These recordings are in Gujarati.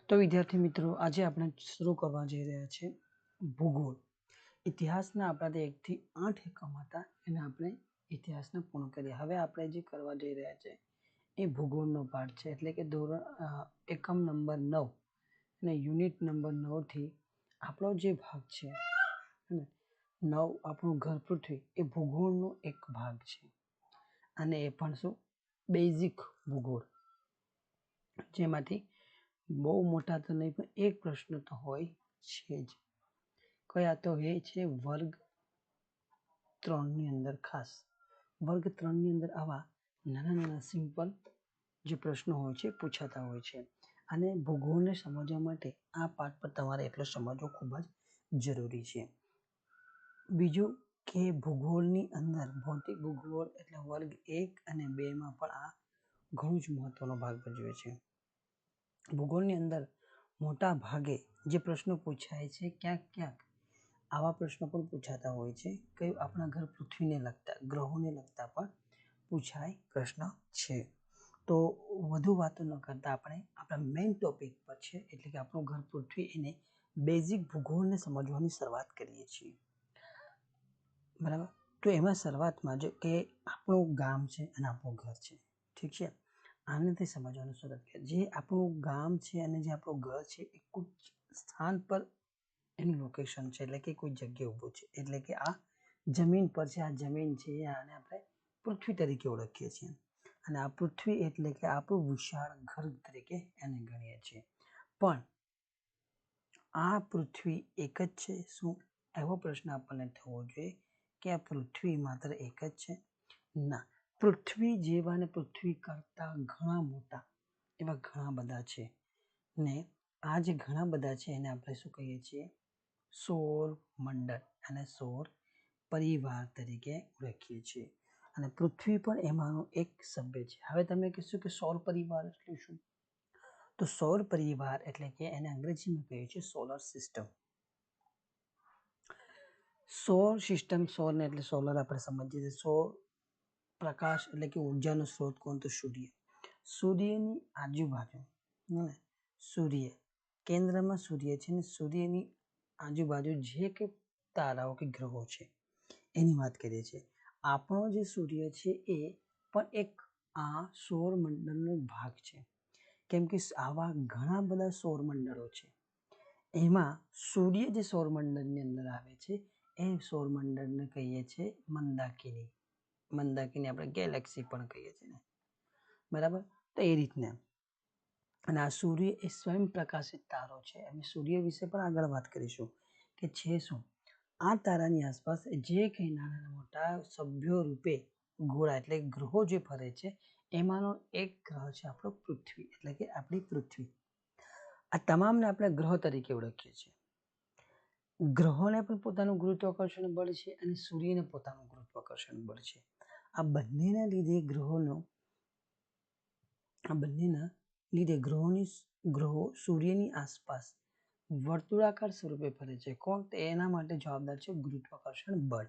તો વિદ્યાર્થી મિત્રો, આજે આપણે શરૂ કરવા જઈ રહ્યા છે ભૂગોળ. ઇતિહાસના આપણા 1 થી 8 એકમ હતા, એને આપણે ઇતિહાસને પૂર્ણ કર્યા. હવે આપણે જે કરવા જઈ રહ્યા છે એ ભૂગોળનો પાઠ છે, એટલે કે એકમ નંબર 9 અને યુનિટ નંબર 9 થી આપણો જે ભાગ છે 9, આપણું ઘર પૃથ્વી, એ ભૂગોળનો એક ભાગ છે. અને એ પણ શું, બેઝિક ભૂગોળ, જેમાંથી બહુ મોટા તો નહીં પણ એક પ્રશ્ન તો હોય છે જ. કયા તો એ છે વર્ગ 3 ની અંદર. ખાસ વર્ગ 3 ની અંદર આવા નાના નાના સિમ્પલ જે પ્રશ્નો હોય છે પૂછાતા હોય છે. અને ભૂગોળને સમજવા માટે આ પાઠ પર તમારે એટલો સમજવો ખૂબ જ જરૂરી છે. બીજું કે ભૂગોળની અંદર ભૌતિક ભૂગોળ એટલે વર્ગ 1 અને 2 માં પણ આ ઘણું જ મહત્વનો ભાગ ભજવે છે. ભૂગોળની અંદર મોટા ભાગે જે પ્રશ્નો પૂછાય છે, ક્યાંક ક્યાંક આવા પ્રશ્નો પણ પૂછાતા હોય છે કે આપણા ઘર પૃથ્વીને લગતા, ગ્રહોને લગતા પણ પૂછાય પ્રશ્ન છે. તો વધુ વાતો ન કરતા આપણે આપણા મેઇન ટોપિક પર છે, એટલે કે આપણું ઘર પૃથ્વી, એને બેઝિક ભૂગોળને સમજવાની શરૂઆત કરીએ છીએ. બરાબર. તો એમાં શરૂઆતમાં જો કે આપણું ગામ છે અને આપણું ઘર છે, ઠીક છે. આનાથી સમજવાનું શરૂઆત કરીએ. જે આપણું ગામ છે અને જે આપણું ઘર છે એ કોઈ સ્થાન પર એનું લોકેશન છે, એટલે કે કોઈ જગ્યાએ ઊભું છે, એટલે કે આ જમીન પર છે. આ જમીન છે, આને આપણે પૃથ્વી તરીકે ઓળખીએ છીએ. અને આ પૃથ્વી એટલે કે આપણું વિશાળ ઘર તરીકે એને ગણીએ છીએ. પણ આ પૃથ્વી એક જ છે શું? એવો પ્રશ્ન આપણને થવો જોઈએ કે આ પૃથ્વી માત્ર એક જ છે? ના, પૃથ્વી જેવા ને પૃથ્વી કરતા ઘણા મોટા એવા ઘણા બધા છે. ને આ જે ઘણા બધા છે એને આપણે શું કહીએ છીએ? સૌર મંડળ અને સૌર પરિવાર તરીકે ઓળખીએ છીએ. અને પૃથ્વી પણ એમાંનો એક સભ્ય છે. હવે તમે કહેશો કે સૌર પરિવાર એટલે શું? તો સૌર પરિવાર એટલે કે એને અંગ્રેજીમાં કહીએ છીએ સોલર સિસ્ટમ. સૌર સિસ્ટમ, સૌરને એટલે સોલર આપણે સમજીએ છીએ. સૌર પ્રકાશ એટલે કે ઉર્જાનો સ્ત્રોત કોણ? તો સૂર્ય. સૂર્યની આજુબાજુ, સૂર્ય કેન્દ્રમાં સૂર્ય છે ને સૂર્યની આજુબાજુ જે કે તારાઓ કે ગ્રહો છે એની વાત કરીએ છીએ. આપણો જે સૂર્ય છે એ પણ એક આ સૌર મંડળનો ભાગ છે. કેમ કે આવા ઘણા બધા સૌર મંડળો છે. એમાં સૂર્ય જે સૌર મંડળની અંદર આવે છે એ સૌર મંડળને કહીએ છીએ મંદાકિની. મંદાકિની આપણે ગેલેક્સી પણ કહીએ છીએ ને, બરાબર. તો એ રીતના. અને આ સૂર્ય એ સ્વયં પ્રકાશિત તારો છે. અમે સૂર્ય વિશે પણ આગળ વાત કરીશું કે છે શું. આ તારાની આસપાસ જે કંઈ નાના મોટા સભ્યો રૂપે ગોળા એટલે ગ્રહો જે ફરે છે એમાંનો એક ગ્રહ છે આપણો પૃથ્વી, એટલે કે આપણી પૃથ્વી. આ તમામને આપણે ગ્રહ તરીકે ઓળખીએ છીએ. ગ્રહોને પણ પોતાનું ગુરુત્વાકર્ષણ બળ છે અને સૂર્યને પોતાનું ગુરુત્વાકર્ષણ બળ છે. આ બંનેના લીધે ગ્રહો સૂર્યની આસપાસ વર્તુળાકાર સ્વરૂપે ફરે છે. કોણ? તો એના માટે જવાબદાર છે ગુરુત્વાકર્ષણ બળ.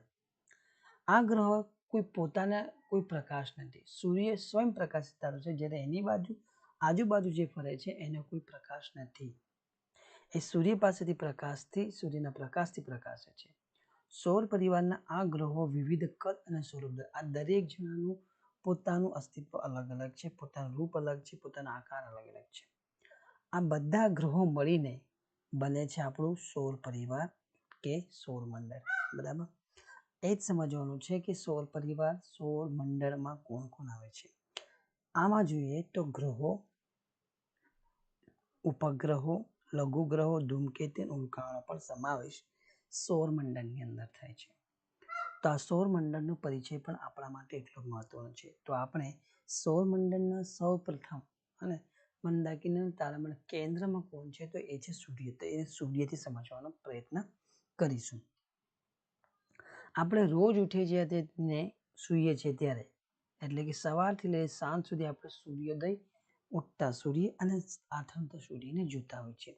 આ ગ્રહ કોઈ પ્રકાશ નથી. સૂર્ય સ્વયં પ્રકાશિત તારો છે, જ્યારે એની આજુબાજુ જે ફરે છે એનો કોઈ પ્રકાશ નથી. એ સૂર્યના પ્રકાશથી પ્રકાશે છે. સૌર પરિવારના આ ગ્રહો વિવિધ કદ અને સ્વરૂપ, આ દરેક જણાનું પોતાનું અસ્તિત્વ અલગ અલગ છે, પોતાનું રૂપ અલગ છે, પોતાનો આકાર અલગ અલગ છે. આ બધા ગ્રહો મળીને બને છે આપણું સૌર પરિવાર કે સૌર મંડળ. બરાબર. એ જ સમજવાનું છે કે સૌર પરિવાર, સૌર મંડળમાં કોણ કોણ આવે છે. આમાં જોઈએ તો ગ્રહો, ઉપગ્રહો, લઘુગ્રહો, ધૂમકેતુ, ઉલ્કાનો પણ સમાવેશ સૌર મંડળની અંદર થાય છે. તો આ સૌર મંડળનો પરિચય પણ આપણા માટે એટલો મહત્વનો છે. તો આપણે સૌર મંડળના સૌ પ્રથમ અને મંદાકિની તારામંડળ કેન્દ્રમાં કોણ છે? તો એ છે સૂર્ય. તો એ સૂર્યથી સમજવાનો પ્રયત્ન કરીશું. આપણે રોજ ઉઠીએ છીએ ને સૂઈએ છીએ ત્યારે, એટલે કે સવારથી લઈ સાંજ સુધી આપણે સૂર્યોદય, ઉગતા સૂર્ય અને આથમતા સૂર્યને જોતા હોય છે.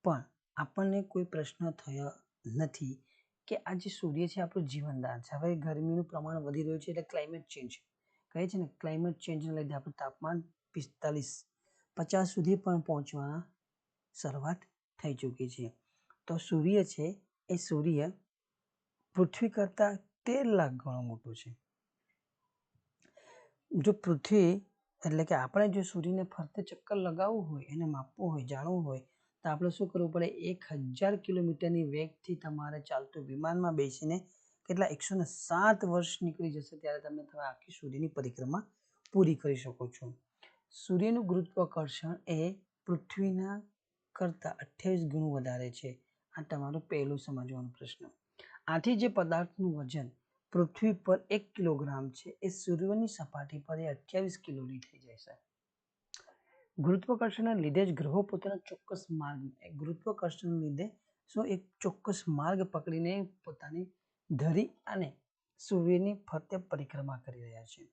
પણ આપણને કોઈ પ્રશ્ન થયો નથી કે આ જે સૂર્ય છે આપણું જીવનદાન છે. હવે ગરમીનું પ્રમાણ વધી રહ્યું છે, એટલે ક્લાઇમેટ ચેન્જ કહે છે ને, ક્લાઇમેટ ચેન્જને લીધે આપણું તાપમાન 45-50 સુધી પણ પહોંચવાના શરૂઆત થઈ ચૂકી છે. તો સૂર્ય છે એ સૂર્ય પૃથ્વી કરતાં 13 લાખ ગણો મોટો છે. જો પૃથ્વી એટલે કે આપણે જો સૂર્યને ફરતે ચક્કર લગાવવું હોય, એને માપવું હોય, જાણવું હોય, તો આપણે શું કરવું પડે? 1000 કિલોમીટરની વેગથી તમારે ચાલતું વિમાનમાં બેસીને કેટલા 107 વર્ષ નીકળી જશે, ત્યારે તમે આખી સૂર્યની પરિક્રમા પૂરી કરી શકો છો. સૂર્યનું ગુરુત્વાકર્ષણ એ પૃથ્વીના કરતાં 28 ગણું વધારે છે. આ તમારું પહેલું સમજવાનો પ્રશ્ન. આથી જે પદાર્થનું વજન પૃથ્વી પર 1 કિલોગ્રામ છે, એ સૂર્યની સપાટી પર 28 કિલોની થઈ જશે. ગુરુત્વાકર્ષણના લીધે જ ગ્રહો પોતાના ચોક્કસ માર્ગ, ગુરુત્વાકર્ષણના લીધે શું એક ચોક્કસ માર્ગ પકડીને પોતાની ધરી અને સૂર્યની ફરતે પરિક્રમા કરી રહ્યા છે.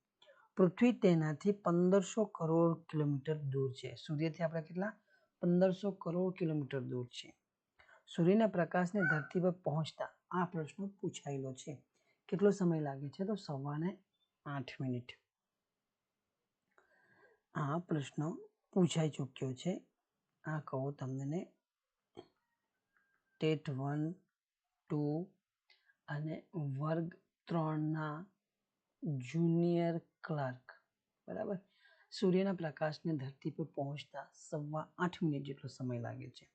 પૃથ્વી તેનાથી 1500 કરોડ કિલોમીટર દૂર છે. સૂર્યથી આપણે કેટલા? 1500 કરોડ કિલોમીટર દૂર છે. સૂર્યના પ્રકાશને ધરતી પર પહોંચતા આ પ્રશ્ન પૂછાયેલો છે. કેટલો સમય લાગે છે? તો 8:15 મિનિટ. આ પ્રશ્ન પૂછાઈ ચૂક્યો છે. આ કહું તમને ટેટ 1, 2 અને વર્ગ 3ના જુનિયર ક્લાર્ક, બરાબર. સૂર્યના પ્રકાશને ધરતી પર પહોંચતા 8:15 મિનિટ જેટલો સમય લાગે છે.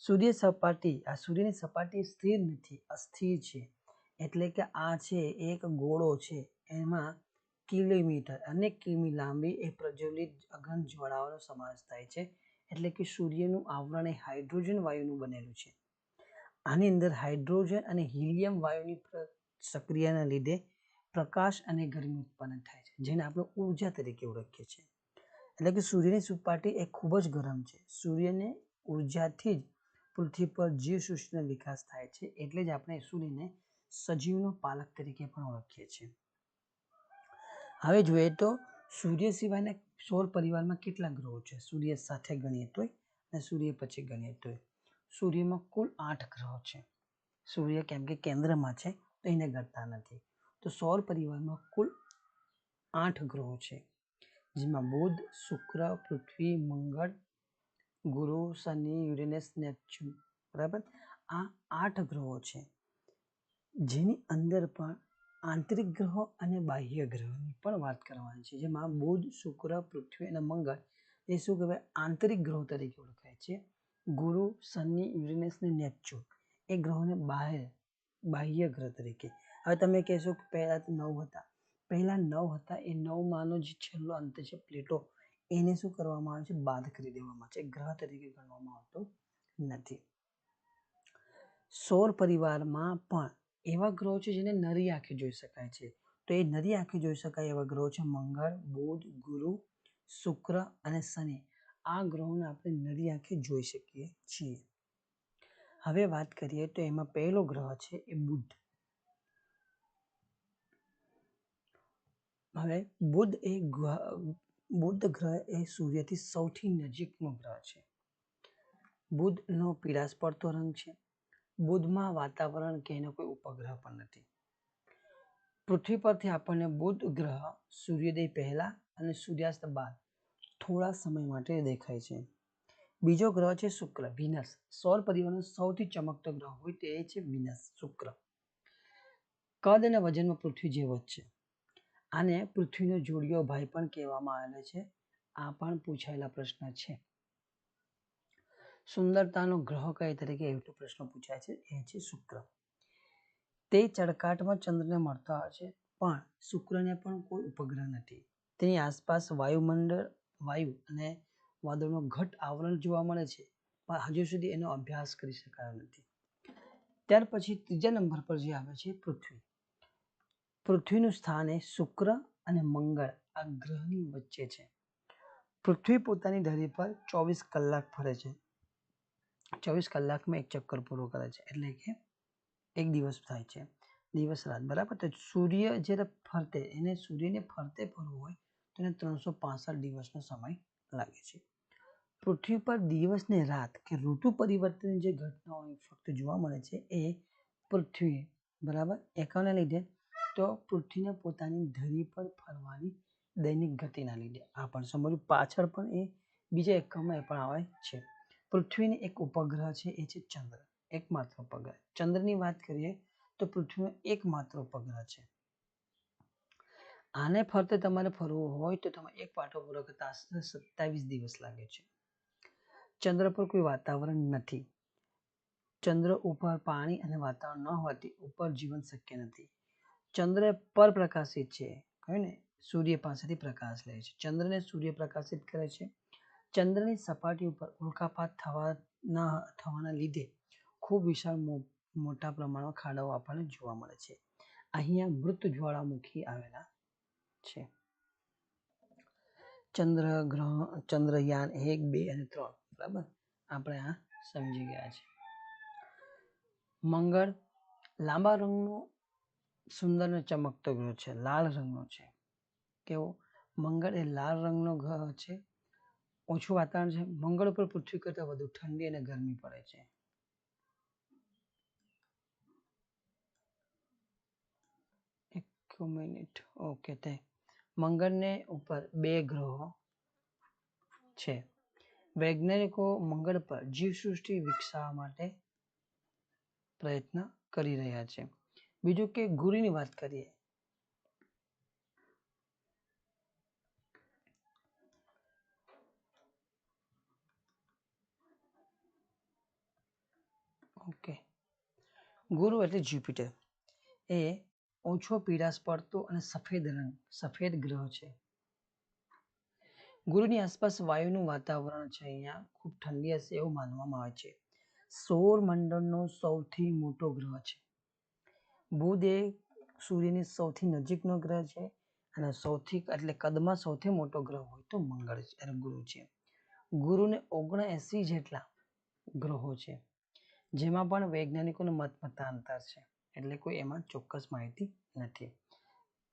સૂર્યની સપાટી સ્થિર નથી, અસ્થિર છે. એટલે કે આ છે એક ગોળો છે, એમાં કિલોમીટર અનેક કિમી લાંબી એ પ્રજ્વલિત અગન જ્વાળાઓનો સમાવેશ થાય છે. એટલે કે સૂર્યનું આવરણ એ હાઇડ્રોજન વાયુનું બનેલું છે. આની અંદર હાઇડ્રોજન અને હિલિયમ વાયુની સક્રિયાના લીધે પ્રકાશ અને ગરમી ઉત્પન્ન થાય છે, જેને આપણે ઉર્જા તરીકે ઓળખીએ છીએ. એટલે કે સૂર્યની સપાટી એ ખૂબ જ ગરમ છે. સૂર્યને ઉર્જાથી જ પૃથ્વી પર જીવસૃષ્ટિનો વિકાસ થાય છે. એટલે જ આપણે સૂર્યને સજીવનો પાલક તરીકે પણ ઓળખીએ છીએ. હવે જોઈએ તો સૂર્ય સિવાયના સૌર પરિવારમાં કેટલા ગ્રહો છે? સૂર્ય સાથે ગણીએ તોય અને સૂર્ય પછી ગણીએ તોય સૂર્યમાં કુલ 8 ગ્રહો છે. સૂર્ય કેમ કે કેન્દ્રમાં છે તો એને ગણતા નથી. તો સૌર પરિવારમાં કુલ 8 ગ્રહો છે, જેમાં બુધ, શુક્ર, પૃથ્વી, મંગળ, ગુરુ, શનિ, યુરેનસ, નેપચ્યુન, બરાબર. આ 8 ગ્રહો છે, જેની અંદર પણ આંતરિક ગ્રહો અને બાહ્ય ગ્રહોની પણ વાત કરવાની છે. જેમાં બુધ, શુક્ર, પૃથ્વી અને મંગળ એ શું કહેવાય? આંતરિક ગ્રહો તરીકે ઓળખાય છે. ગુરુ, શનિ, યુરેનસ ને નેપચ્યુન એ ગ્રહોને બાહ્ય ગ્રહ તરીકે. હવે તમે કહેશો કે પહેલા તો 9 હતા. પહેલા 9 હતા, એ 9માંનો જે છેલ્લો અંત છે પ્લેટો, એને શું કરવામાં આવે છે? બાદ કરી દેવામાં આવે છે. ગ્રહ તરીકે ગણવામાં આવતો નથી. સૌર પરિવારમાં પણ એવા ગ્રહો છે જેને નરી આંખે જોઈ શકાય છે. તો એ નરી આંખે જોઈ શકાય એવા ગ્રહો છે મંગળ, બુધ, ગુરુ, શુક્ર અને શનિ. આ ગ્રહોને આપણે નરી આંખે જોઈ શકીએ છીએ. હવે વાત કરીએ તો એમાં પહેલો ગ્રહ છે એ બુધ. હવે બુધ ગ્રહ એ સૂર્યથી સૌથી નજીકનો ગ્રહ છે. બુધનો પીળાશ પડતો રંગ છે. બુધમાં વાતાવરણ કે એનો કોઈ ઉપગ્રહ પણ નથી. પૃથ્વી પરથી આપણને બુધ ગ્રહ સૂર્યોદય પહેલા અને સૂર્યાસ્ત બાદ થોડા સમય માટે દેખાય છે. બીજો ગ્રહ છે શુક્ર, વિનસ. સૌર પરિવારનો સૌથી ચમકતો ગ્રહ હોય તે છે વિનસ, શુક્ર. કદ અને વજનમાં પૃથ્વી જેવો જ છે. આને પૃથ્વીનો જોડિયો ભાઈ પણ કહેવામાં આવે છે. આ પણ પૂછાયેલા પ્રશ્ન છે. સુંદરતાનો ગ્રહ કઈ તરીકે એટલો પ્રશ્ન પૂછાય છે, એ છે શુક્ર. તે ચળકાટમાં ચંદ્રને મળતો હોય છે, પણ શુક્રને પણ કોઈ ઉપગ્રહ નથી. તેની આસપાસ વાયુ અને વાદળનો ઘટ આવરણ જોવા મળે છે, પણ હજુ સુધી એનો અભ્યાસ કરી શકાયો નથી. ત્યાર પછી ત્રીજા નંબર પર જે આવે છે પૃથ્વી. પૃથ્વીનું સ્થાન એ શુક્ર અને મંગળ આ ગ્રહની વચ્ચે છે. પૃથ્વી પોતાની ધરી પર 24 કલાક ફરે છે. 24 કલાકમાં એક ચક્કર પૂરો કરે છે, એટલે કે એક દિવસ થાય છે, દિવસ રાત, બરાબર. તો સૂર્ય જ્યારે ફરતે સૂર્યને ફરતે ફરવું હોય તો એને 365 દિવસનો સમય લાગે છે. પૃથ્વી પર દિવસ ને રાત કે ઋતુ પરિવર્તનની જે ઘટનાઓ ફક્ત જોવા મળે છે એ પૃથ્વી, બરાબર, એકાને લીધે તો પૃથ્વીને પોતાની ધરી પર ફરવાની દૈનિક ગતિના લીધે. આ પણ સમજવું. પાછળ પણ એ બીજા એકમમાં એ પણ આવે છે. પૃથ્વીની એક ઉપગ્રહ છે એ છે ચંદ્ર, એકમાત્ર ઉપગ્રહ. ચંદ્રની વાત કરીએ તો પૃથ્વીનો એકમાત્ર ઉપગ્રહ છે. આને ફરતે તમારે ફરવું હોય તો તમારે એક પાટો પૂરો કરતા આશરે 27 દિવસ લાગે છે. ચંદ્ર પર કોઈ વાતાવરણ નથી. ચંદ્ર ઉપર પાણી અને વાતાવરણ ન હોવાથી ઉપર જીવન શક્ય નથી. ચંદ્ર પર પ્રકાશિત છે, કહ્યું ને, સૂર્ય પાસેથી પ્રકાશ લે છે. ચંદ્રને સૂર્ય પ્રકાશિત કરે છે. ચંદ્રની સપાટી ઉપર ઉલ્કાપાત થવાના લીધે ખૂબ વિશાળ મોટા પ્રમાણમાં ખાડાઓ આપણને જોવા મળે છે. અહીંયા મૃત જ્વાળામુખી આવેલા છે. ચંદ્રયાન 1, 2 અને 3, બરાબર, આપણે આ સમજી ગયા છે. મંગળ લાંબા રંગનો સુંદર અને ચમકતો ગ્રહ છે, લાલ રંગનો છે. કેવો? મંગળ એ લાલ રંગનો ગ્રહ છે. ઓછું વાતાવરણ છે. મંગળ પર પૃથ્વી કરતાં વધુ ઠંડી અને ગરમી પડે છે. એક મિનિટ. ઓકે, તે મંગળને ઉપર 2 ગ્રહો છે. વૈજ્ઞાનિકો મંગળ પર જીવસૃષ્ટિ વિકસાવવા માટે પ્રયત્ન કરી રહ્યા છે. બીજું કે ગુરુની વાત કરીએ. ઓકે, ગુરુ એટલે જ્યુપિટર એ ઓછો પીળાશ પડતો અને સફેદ ગ્રહ છે. ગુરુની આસપાસ વાયુનું વાતાવરણ છે. અહીંયા ખૂબ ઠંડી હશે એવું માનવામાં આવે છે. સૌર મંડળનો સૌથી મોટો ગ્રહ છે. બુધ એ સૂર્યની સૌથી નજીકનો ગ્રહ છે અને એટલે કદમાં સૌથી મોટો ગ્રહ હોય તો મંગળ છે અને ગુરુ છે. ગુરુને 79 જેટલા ગ્રહો છે, જેમાં પણ વૈજ્ઞાનિકોનો મતાંતર છે, એટલે કોઈ એમાં ચોક્કસ માહિતી નથી.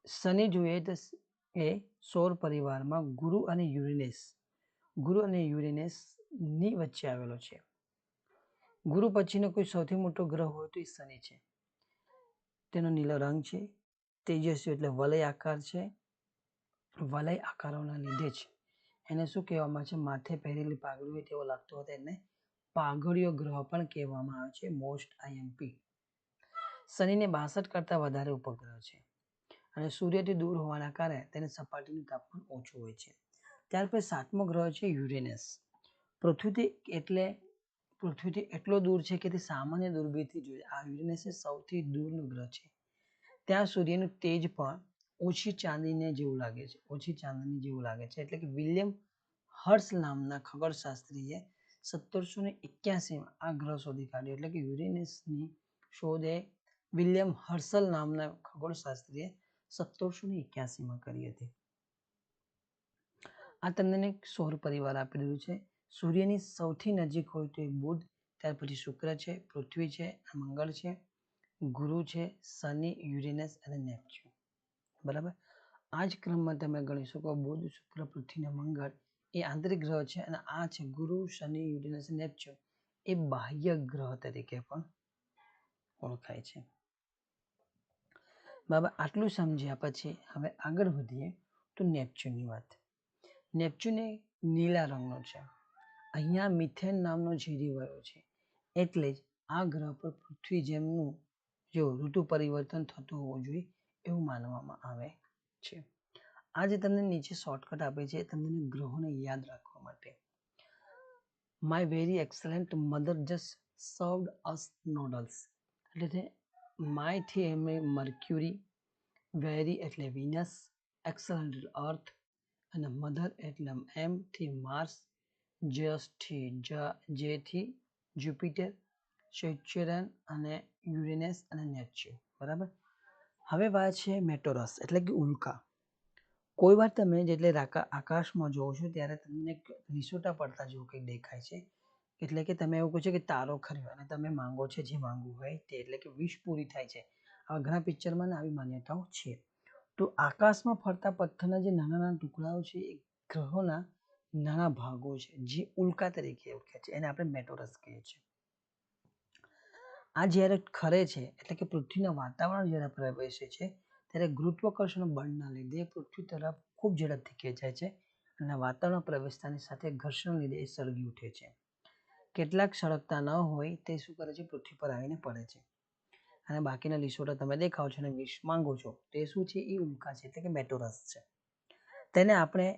શનિ જોઈએ તો એ સૌર પરિવારમાં ગુરુ અને યુરેનસ ની વચ્ચે આવેલો છે. ગુરુ પછીનો કોઈ સૌથી મોટો ગ્રહ હોય તો એ શનિ છે. તેનો નીલો રંગ છે, તેજસ્વી એટલે વલય આકાર છે. વલય આકારોના લીધે જ એને શું કહેવામાં આવે છે? માથે પહેરેલી પાઘડી હોય તેવો લાગતો હતો, એને પાઘડીયો ગ્રહ પણ કહેવામાં આવે છે. Most IMP. શનિને 62 કરતાં વધારે ઉપગ્રહ છે અને સૂર્યથી દૂર હોવાના કારણે તેની સપાટીનું તાપમાન ઓછું હોય છે. ત્યાર પછી 7મો ગ્રહ છે યુરેનસ. પૃથ્વીથી એટલો દૂર છે કે તે સામાન્ય દૂરબીનથી જોઈએ. આ યુરેનસ એ સૌથી દૂરનો ગ્રહ છે. ત્યાં સૂર્યનું તેજ પણ ઓછી ચાંદની જેવું લાગે છે. એટલે કે વિલિયમ હર્સ નામના ખગોળશાસ્ત્રીએ 1781માં આ ગ્રહ શોધી કાઢ્યો. એટલે કે યુરેનસની શોધ એ વિલિયમ હર્સલ નામના ખગોળશાસ્ત્રીએ 1781માં કરી હતી. આ તમને એક સૌર પરિવાર આપી દીધું છે. સૂર્યની સૌથી નજીક હોય તો એ બુધ, ત્યાર પછી શુક્ર છે, પૃથ્વી છે, મંગળ છે, ગુરુ છે, શનિ, યુરેનસ અને નેપચ્યુન. બરાબર, આ જ ક્રમમાં તમે ગણી શકો બુધ, શુક્ર, પૃથ્વી અને મંગળ એ આંતરિક ગ્રહ છે અને આ છે ગુરુ, શનિ, યુરેનસ અને નેપચ્યુન એ બાહ્ય ગ્રહ તરીકે પણ ઓળખાય છે. બરાબર, આટલું સમજ્યા પછી હવે આગળ વધીએ તો નેપચ્યુનની વાત. નેપચ્યુન એ નીલા રંગનો છે. અહીંયા મિથેન નામનો ઝેરી વાયુ છે. એટલે જ આ ગ્રહ પર પૃથ્વી જેમનું ઋતુ પરિવર્તન થતું હોવું જોઈએ એવું માનવામાં આવે છે. આ જે તમને નીચે શોર્ટકટ આપે છે તમને ગ્રહોને યાદ રાખવા માટે. My very excellent mother just served us noodles. એટલે માય થી એમને મર્ક્યુરી, વેરી એટલે વિનસ, એક્સલન્ટ એટલે અર્થ અને મધર એટલે એમ થી માર્સ, જે થી જ્યુપિટર, સેચ્યુરન અને યુરેનસ અને નેપચ્યુન. બરાબર, હવે વાત છે મેટોરસ એટલે કે ઉલ્કા. કોઈ વાર તમે જેટલે આકાશમાં જોવો છો ત્યારે તમને લીસોટા પડતા જેવું કંઈક દેખાય છે. એટલે કે તમે એવું કહો છો કે તારો ખર્યો અને તમે માંગો છો જે માંગવું હોય તે, એટલે કે વિશ પૂરી થાય છે. આવા ઘણા પિક્ચરમાં આવી માન્યતાઓ છે. તો આકાશમાં ફરતા પથ્થરના જે નાના નાના ટુકડાઓ છે એ ગ્રહોના નાના ભાગો છે જે ઉલ્કા તરીકે ઓળખાય છે. એને આપણે મેટોરસ કહીએ છીએ. આ જ્યારે ખરે છે એટલે કે પૃથ્વીના વાતાવરણ જ્યારે પ્રવેશે છે ત્યારે ગુરુત્વાકર્ષણ બળના લીધે પૃથ્વી તરફ ખૂબ ઝડપથી ખેંચાય છે અને વાતાવરણ પ્રવેશતાની સાથે ઘર્ષણ લીધે એ સળગી ઉઠે છે. કેટલાક સળગતા ન હોય તે શું કરે છે, પૃથ્વી પર આવીને પડે છે, અને બાકીના લીસોટા તમે દેખાવ છો અને વિશ માંગો છો તે શું છે, એ ઉલ્કા છે, એટલે કે મેટોરસ છે. તેને આપણે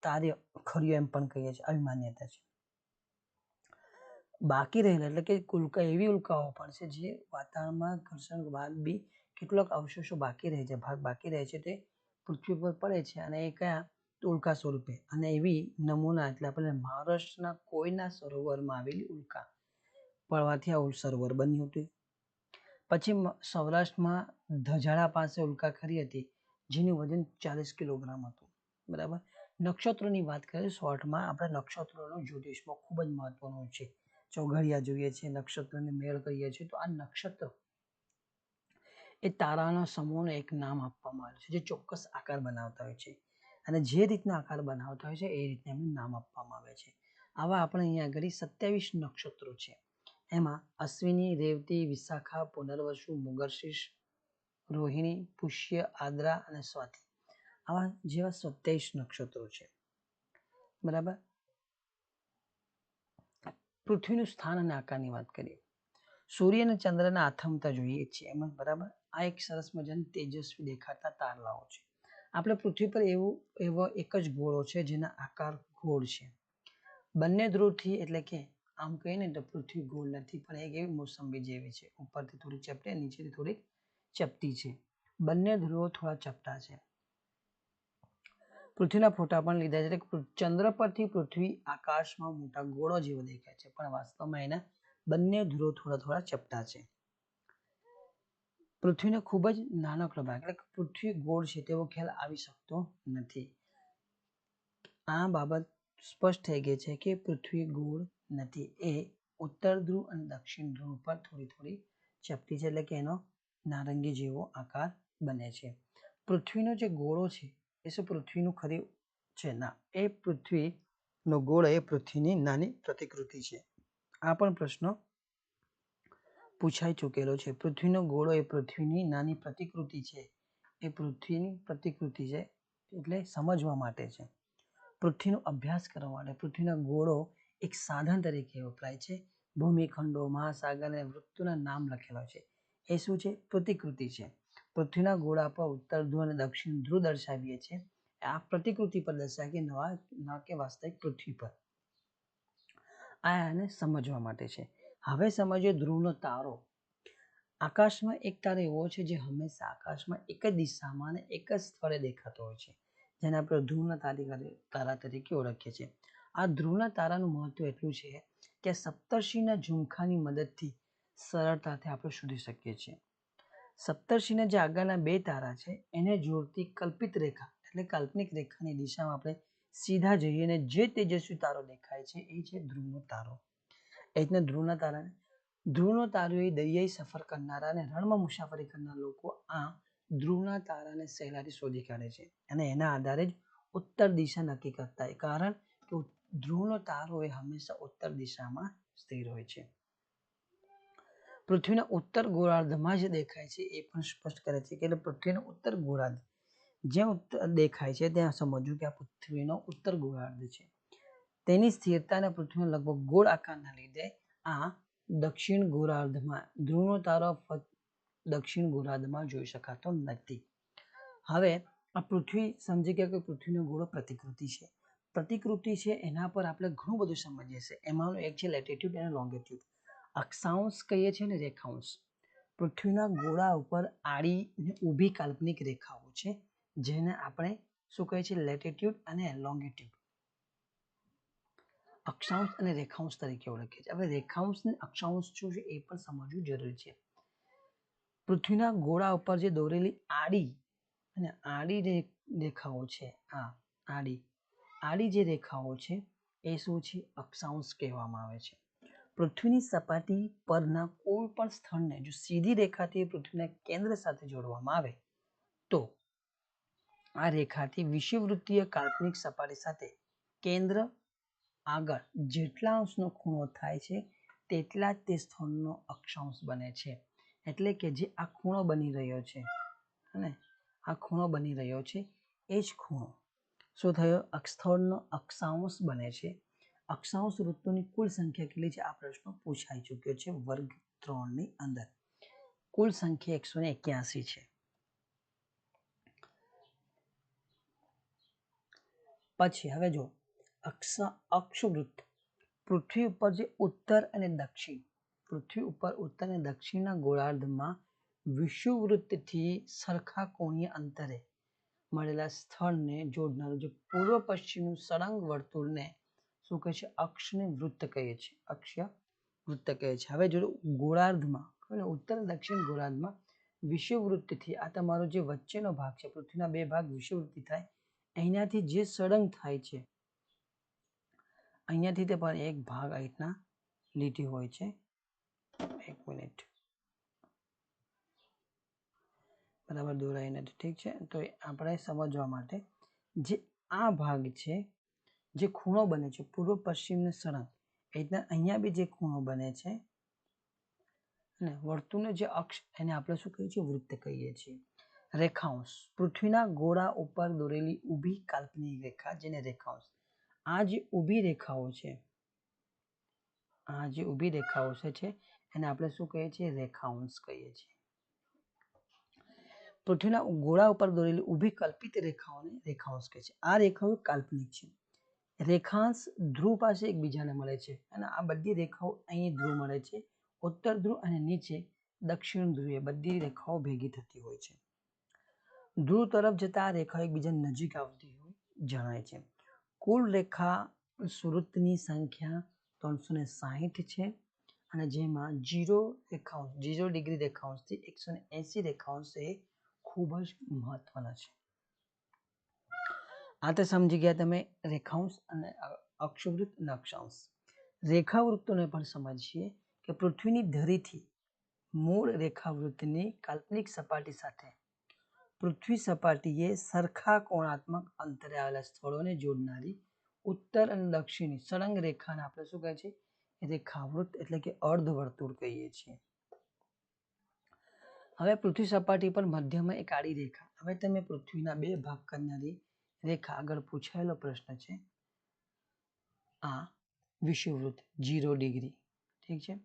તાર્ય ખર્યો એમ પણ કહીએ છીએ, આવી માન્યતા છે. બાકી રહેલા એટલે કે ઉલ્કા એવી ઉલ્કાઓ પણ છે જે વાતાવરણમાં ઘર્ષણ બાદ બી કેટલાક અવશેષો બાકી રહે છે, ભાગ બાકી રહે છે, તે પૃથ્વી પર પડે છે, અને એ કયા ઉલ્કા સ્વરૂપે. અને એવી નમૂના એટલે આપણે મહારાષ્ટ્રના કોયના સરોવરમાં આવેલી ઉલ્કા પડવાથી આ સરોવર બન્યું હતું. પછી સૌરાષ્ટ્રમાં ધજાડા પાસે ઉલ્કા ખરી હતી જેનું વજન 40 કિલોગ્રામ હતું. બરાબર. નક્ષત્રોની વાત કરીએ શોર્ટમાં, આપણે નક્ષત્રોનું જ્યોતિષમાં ખૂબ જ મહત્વનું છે. ચોઘડિયા જોઈએ છે, નક્ષત્રને મેળ કહીએ છીએ, તો આ નક્ષત્ર એ તારાના સમૂહને એક નામ આપવામાં આવે છે જે ચોક્કસ આકાર બનાવતા હોય છે, અને જે રીતના આકાર બનાવતા હોય છે એ રીતના એમનું નામ આપવામાં આવે છે. આવા આપણે અહીંયા આગળ 27 નક્ષત્રો છે. એમાં અશ્વિની, રેવતી, વિશાખા, પુનર્વસુ, મૃગશીર્ષ, રોહિણી, પુષ્ય, આદ્રા અને સ્વાતિ, આવા જેવા 27 નક્ષત્રો છે. બરાબર. પૃથ્વીનું સ્થાન અને આકારની વાત કરીએ, સૂર્ય અને ચંદ્રના આથમતા જોઈએ છીએ એમાં. બરાબર. આ એક સરસ મજાની તેજસ્વી દેખાતા તારલાઓ છે. આપણે પૃથ્વી પર એવો એક જ ગોળો છે જેના આકાર ગોળ છે. બંને ધ્રુવથી, એટલે કે આમ કહીએ ને તો પૃથ્વી ગોળ નથી, પણ એક એવી મોસંબી જેવી છે, ઉપરથી થોડી ચપટી, નીચેથી થોડી ચપટી છે. બંને ધ્રુવો થોડા ચપટા છે. પૃથ્વીના ફોટા પણ લીધા છે. ચંદ્ર પરથી પૃથ્વી આકાશમાં મોટા ગોળો જેવો દેખાય છે, પણ વાસ્તવમાં એના બંને ધ્રુવો થોડા ચપટા છે. પૃથ્વીનો ખૂબ જ નાનકડો ભાગ, એટલે પૃથ્વી ગોળ છે તેવો ખ્યાલ આવી શકતો નથી. આ બાબત સ્પષ્ટ થઈ ગઈ છે કે પૃથ્વી ગોળ નથી, એ ઉત્તર ધ્રુવ અને દક્ષિણ ધ્રુવ પર થોડી ચપટી છે, એટલે કે એનો નારંગી જેવો આકાર બને છે. પૃથ્વીનો જે ગોળો છે એ શું પૃથ્વીનું ખરી છે? ના, એ પૃથ્વીનો ગોળો એ પૃથ્વીની નાની પ્રતિકૃતિ છે. આ પણ પ્રશ્ન પૂછાઈ ચૂકેલો છે. પૃથ્વીનો ગોળો એ પૃથ્વીની નાની પ્રતિકૃતિ છે, એ પૃથ્વીની પ્રતિકૃતિ છે, એટલે સમજવા માટે છે. પૃથ્વીનો અભ્યાસ કરવા માટે પૃથ્વીના ગોળો એક સાધન તરીકે વપરાય છે. ભૂમિખંડો, મહાસાગર અને વૃત્તોના નામ લખેલા છે, એ શું છે? પ્રતિકૃતિ છે. પૃથ્વીના ગોળા પર ઉત્તર ધ્રુવ અને દક્ષિણ ધ્રુવ દર્શાવીએ છીએ, આ પ્રતિકૃતિ પર દર્શાવીએ, ના કે વાસ્તવિક પૃથ્વી પર. આ એને સમજવા માટે છે. હવે સમજીએ ધ્રુવનો તારો. આકાશમાં એક તારો એવો છે જે હંમેશા આકાશમાં એક જ દિશામાં અને એક જ સ્થળે દેખાતો હોય છે, જેને આપણે ધ્રુવના તારા તરીકે ઓળખીએ છીએ. આ ધ્રુવના તારાનું મહત્વ એટલું છે કે સપ્તર્ષિના ઝુમખાની મદદથી સરળતાથી આપણે શોધી શકીએ છીએ. સપ્તર્ષિના જે આગળના બે તારા છે એને જોડતી કલ્પિત રેખા, એટલે કાલ્પનિક રેખાની દિશામાં આપણે સીધા જઈએ અને જે તેજસ્વી તારો દેખાય છે એ છે ધ્રુવનો તારો. એટલે ધ્રુવનો તારો એ દરિયાઈ સફર કરનારા અને રણમાં મુસાફરી કરનાર લોકો આ ધ્રુવના તારાને સહેલાઈથી શોધી કાઢે છે, અને એના આધારે જ ઉત્તર દિશા નક્કી કરતા હોય, કારણ કે ધ્રુવનો તારો એ હંમેશા ઉત્તર દિશામાં સ્થિર હોય છે. પૃથ્વીના ઉત્તર ગોળાર્ધમાં જ દેખાય છે એ પણ સ્પષ્ટ કરે છે કે પૃથ્વીનો ઉત્તર ગોળાર્ધ જ્યાં ઉત્તર દેખાય છે ત્યાં સમજવું કે આ પૃથ્વીનો ઉત્તર ગોળાર્ધ છે. તેની સ્થિરતા અને પૃથ્વીનો લગભગ ગોળ આકારના લીધે આ દક્ષિણ ગોળાર્ધમાં ધ્રુવનો તારો દક્ષિણ ગોળાર્ધમાં જોઈ શકાતો નથી. હવે આ પૃથ્વી સમજી ગયા કે પૃથ્વીનો ગોળો પ્રતિકૃતિ છે. પ્રતિકૃતિ છે એના પર આપણે ઘણું બધું સમજીએ છીએ. એમાંનું એક છે લેટિટ્યુડ અને લોંગિટ્યુડ. અક્ષાંશ કહીએ છીએ ને રેખાંશ. પૃથ્વીના ગોળા ઉપર આડી અને ઊભી કાલ્પનિક રેખાઓ છે, જેને આપણે શું કહીએ છીએ? લેટિટ્યુડ અને લોંગિટ્યુડ. અક્ષાંશ અને રેખાંશ તરીકે ઓળખીએ છીએ. હવે રેખાંશ અને અક્ષાંશ શું છે એ પણ સમજવું જરૂરી છે. પૃથ્વીના ગોળા ઉપર જે દોરેલી આડી રેખાઓ છે, આડી જે રેખાઓ છે એ શું છે? અક્ષાંશ કહેવામાં આવે છે. પૃથ્વીની સપાટી પરના કોઈ પણ સ્થળને જો સીધી રેખાથી પૃથ્વીના કેન્દ્ર સાથે જોડવામાં આવે તો આ રેખાથી વિષુવવૃત્તીય કાલ્પનિક સપાટી સાથે કેન્દ્ર આગળ જેટલા અંશનો ખૂણો થાય છે તેટલા જ તે સ્થળનો અક્ષાંશ બને છે. એટલે કે જે આ ખૂણો બની રહ્યો છે, અને આ ખૂણો બની રહ્યો છે એ જ ખૂણો શું થયો? સ્થળનો અક્ષાંશ બને છે. અક્ષાંશ વૃત્તોની કુલ સંખ્યા કેટલી છે? આ પ્રશ્ન પૂછાઈ ચૂક્યો છે વર્ગ 3 ની અંદર. કુલ સંખ્યા 181 છે. પછી હવે જો અક્ષવૃત્ત, પૃથ્વી ઉપર જે ઉત્તર અને દક્ષિણ, પૃથ્વી ઉપર ઉત્તર અને દક્ષિણના ગોળાર્ધમાં વિષુવવૃત્તથી સરખા કોણીય અંતરે મળેલા સ્થળને જોડનારું જે પૂર્વ પશ્ચિમનું સળંગ વર્તુળને શું કહે છે? અક્ષને વૃત્ત કહીએ છીએ. અક્ષીય વૃત્ત કહે છે. હવે જો ગોળાર્ધમાં, ઉત્તર દક્ષિણ ગોળાર્ધમાં વિષુવવૃત્તથી, આ તમારો જે વચ્ચેનો ભાગ છે, પૃથ્વીના બે ભાગ વિષુવવૃત્તિ થાય, અહીંયાથી જે સળંગ થાય છે, અહીંયાથી તે પણ એક ભાગ આ રીતના લીટી હોય છે. એક મિનિટ, બરાબર દોરાઈ નથી, ઠીક છે. તો આપણે સમજવા માટે જે આ ભાગ છે, જે ખૂણો બને છે પૂર્વ પશ્ચિમને સળંગ, એટલે અહીંયા બી જે ખૂણો બને છે અને વર્તુળનો જે અક્ષ, એને આપણે શું કહીએ છીએ? વૃત્ત કહીએ છીએ. રેખાંશ, પૃથ્વીના ગોળા ઉપર દોરેલી ઊભી કાલ્પનિક રેખા, જેને રેખાંશ. આ જે ઊભી રેખાઓ છે, આ જે ઊભી રેખાઓ છે એને આપણે શું કહીએ છીએ? રેખાંશ કહીએ છીએ. પૃથ્વીના ગોળા ઉપર દોરેલી ઊભી કલ્પિત રેખાઓને રેખાંશ કહે છે. આ રેખાઓ કાલ્પનિક છે. રેખાંશ ધ્રુવ પાસે એકબીજાને મળે છે અને આ બધી રેખાઓ અહીં ધ્રુવ મળે છે. ઉત્તર ધ્રુવ અને નીચે દક્ષિણ ધ્રુવે બધી રેખાઓ ભેગી થતી હોય છે. ધ્રુવ તરફ જતા આ રેખાઓ એકબીજાની નજીક આવતી હોય જણાય છે. કુલ રેખા વૃત્તની સંખ્યા 360 છે અને જેમાં 0 ડિગ્રી રેખાંશથી 180 રેખાંશ એ ખૂબ જ મહત્વના છે. આ તો સમજી ગયા તમે રેખાંશ અને અક્ષવૃત્ત અને અક્ષાંશ. રેખાવૃત્તોને પણ સમજીએ કે પૃથ્વીની ધરીથી મૂળ રેખાવૃત્તની કાલ્પનિક સપાટી સાથે પૃથ્વી સપાટીએ સરખા કોણાત્મક અંતરે આવેલા સ્થળોને જોડનારી ઉત્તર અને દક્ષિણની સળંગ રેખાને આપણે શું કહે છે? રેખાવૃત્ત એટલે કે અર્ધવર્તુળ કહીએ છીએ. હવે પૃથ્વી સપાટી પર મધ્યમાં એક આડી રેખા. હવે તમે પૃથ્વીના બે ભાગ કરનારી રેખા, આગળ પૂછાયેલો પ્રશ્ન છે. આ વિષુવવૃત્ત 0 ડિગ્રી, ઠીક છે.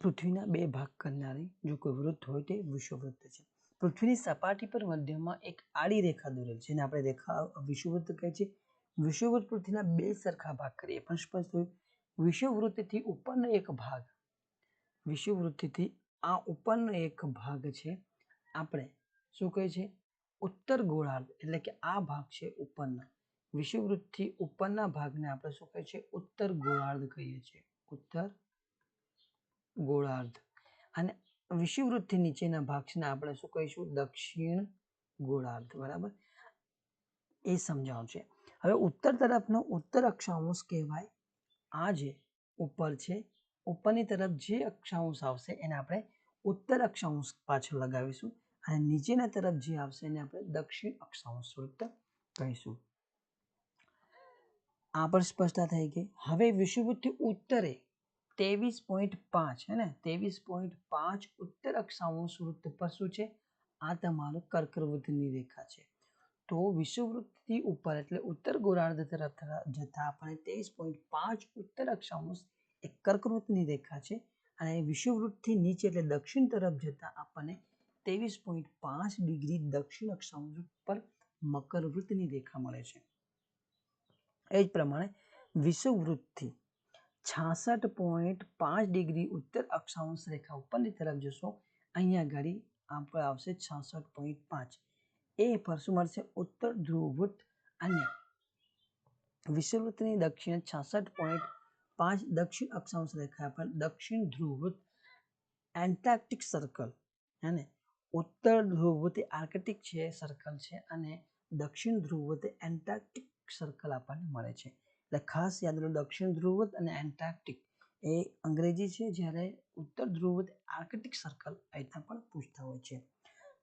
પૃથ્વીના બે ભાગ કરનારી જો કોઈ વૃત્ત હોય તે વિષુવવૃત્ત છે. પૃથ્વીની સપાટી પર મધ્યમાં એક આડી રેખા દોરેલ છે, જેને આપણે રેખા વિષુવવૃત્ત કહે છે. વિષુવવૃત્ત પૃથ્વીના બે સરખા ભાગ કરીએ પણ સ્પષ્ટ થયું. વિષુવવૃત્તથી ઉપરનો એક ભાગ, વિષુવવૃત્તથી આ ઉપરનો એક ભાગ છે, આપણે શું કહે છે? ઉત્તર ગોળાર્ધ, એટલે કે આ ભાગ છે ઉપરના. વિષુવવૃત્તથી ઉપરના ભાગને આપણે શું કહે છે? ઉત્તર ગોળાર્ધ કહીએ છીએ. ઉત્તર ગોળાર્ધ. અને વિષુવવૃત્તથી નીચેના ભાગ છે આપણે શું કહીશું? દક્ષિણ ગોળાર્ધ. બરાબર, એ સમજાવું છે. હવે ઉત્તર તરફનો ઉત્તર અક્ષાંશ કહેવાય. આ જે ઉપર છે, ઉપરની તરફ જે અક્ષાંશ આવશે એને આપણે ઉત્તર અક્ષાંશ પાછળ લગાવીશું અને નીચેના તરફ જે આવશે એને આપણે દક્ષિણ અક્ષાંશ વૃત્ત કહીશું. આ પણ સ્પષ્ટતા થઈ ગઈ. હવે વિષુવવૃત્તથી ઉત્તરે 23.5 હે ને, 23.5 ઉત્તર અક્ષાંશ વૃત્ત પર શું છે? આ તમારું કર્કવૃત્તની રેખા છે. તો વિષુવવૃત્તથી ઉપર એટલે ઉત્તર ગોળાર્ધ તરફ જતા આપણે 23.5 ઉત્તર અક્ષાંશ એક કર્કવૃત્તની રેખા છે અને વિષુવવૃત્તથી નીચે એટલે દક્ષિણ તરફ જતા આપણને 23.5 ડિગ્રી દક્ષિણ અક્ષાંશ પર મકરવૃત્તની રેખા મળે છે. એ જ પ્રમાણે વિષુવવૃત્તથી 66.5 ડિગ્રી ઉત્તર અક્ષાંશ રેખા ઉપરની તરફ જશો, અહીંયા આગળ આપણે આવશે 66.5. એ પર શું મળશે? ઉત્તર ધ્રુવવૃત્ત. અને વિષુવવૃત્તની દક્ષિણે 66.5 દક્ષિણ અક્ષાંશ રેખા પર દક્ષિણ ધ્રુવવૃત્ત એન્ટાર્કટિક સર્કલ, અને ઉત્તર ધ્રુવવૃત્ત આર્કટિક છે સર્કલ છે અને દક્ષિણ ધ્રુવવૃત્ત એન્ટાર્કટિક સર્કલ આપણને મળે છે. એટલે ખાસ યાદ રાખો, દક્ષિણ ધ્રુવવૃત્ત અને એન્ટાર્કટિક એ અંગ્રેજી છે, જ્યારે ઉત્તર ધ્રુવવૃત્ત આર્કટિક સર્કલ અહીંના પણ પૂછતા હોય છે.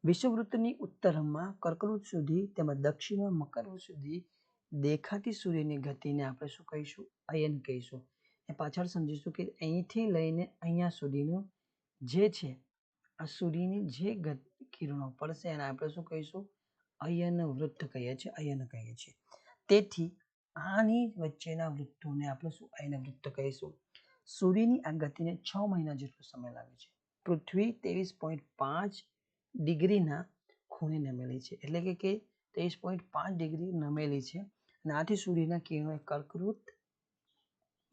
વિષુવવૃત્તની ઉત્તરમાં કર્કવૃત્ત સુધી તેમજ દક્ષિણમાં મકરવૃત્ત સુધી દેખાતી સૂર્યની ગતિને આપણે શું કહીશું? અયન કહીશું. એ પાછળ સમજીશું કે અહીંથી લઈને અહીંયા સુધીનું જે છે આ સૂર્યની જે કિરણો પડશે એને આપણે શું કહીશું? અયન વૃત્ત કહીએ છીએ. અયન કહીએ છીએ. તેથી આની વચ્ચેના વૃત્તોને આપણે શું એને વૃત્ત કહીશું. સૂર્યની આ ગતિને 6 મહિના જેટલો સમય લાગે છે. પૃથ્વી 23.5 ડિગ્રીના ખૂણે નમેલી છે, એટલે કે 23.5 ડિગ્રી નમેલી છે. અને આથી સૂર્યના કિરણો કર્કવૃત્ત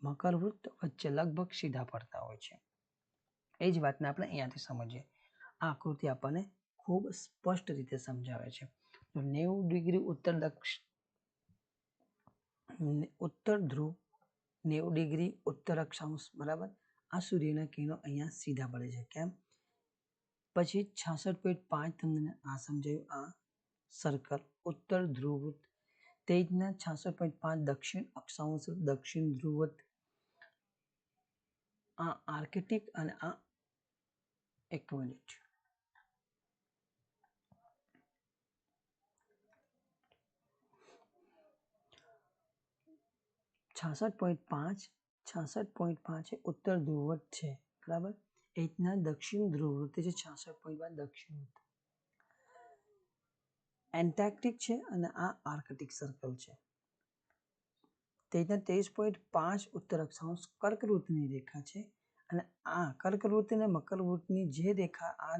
મકરવૃત્ત વચ્ચે લગભગ સીધા પડતા હોય છે. એ જ વાતને આપણે અહીંયાથી સમજીએ. આ આકૃતિ આપણને ખૂબ સ્પષ્ટ રીતે સમજાવે છે. 90 ડિગ્રી ઉત્તર ધ્રુવ, 90 ડિગ્રી ઉત્તર અક્ષાંશ, બરાબર. આ સૂર્યના કિરણો અહીંયા સીધા પડે છે. કેમ? પછી 66.5 તમને આ સમજાયું, આ સર્કલ ઉત્તર ધ્રુવવૃત્ત, તે રીતના 66.5 દક્ષિણ અક્ષાંશ, દક્ષિણ ધ્રુવવૃત્ત, આ આર્કટિક અને આ 1 મિનિટ 66.5 એ ઉત્તર ધ્રુવવૃત્ત છે, બરાબર. એ રીતના દક્ષિણ ધ્રુવવૃત્ત છે 66.5 દક્ષિણ વૃત્ત, એન્ટાર્કટિક છે અને આ આર્કટિક સર્કલ છે. તે રીતના 23.5 ઉત્તર અક્ષાંશ કર્કવૃત્તની રેખા છે. અને આ કર્કવૃત્ત અને મકરવૃત્તની જે રેખા, આ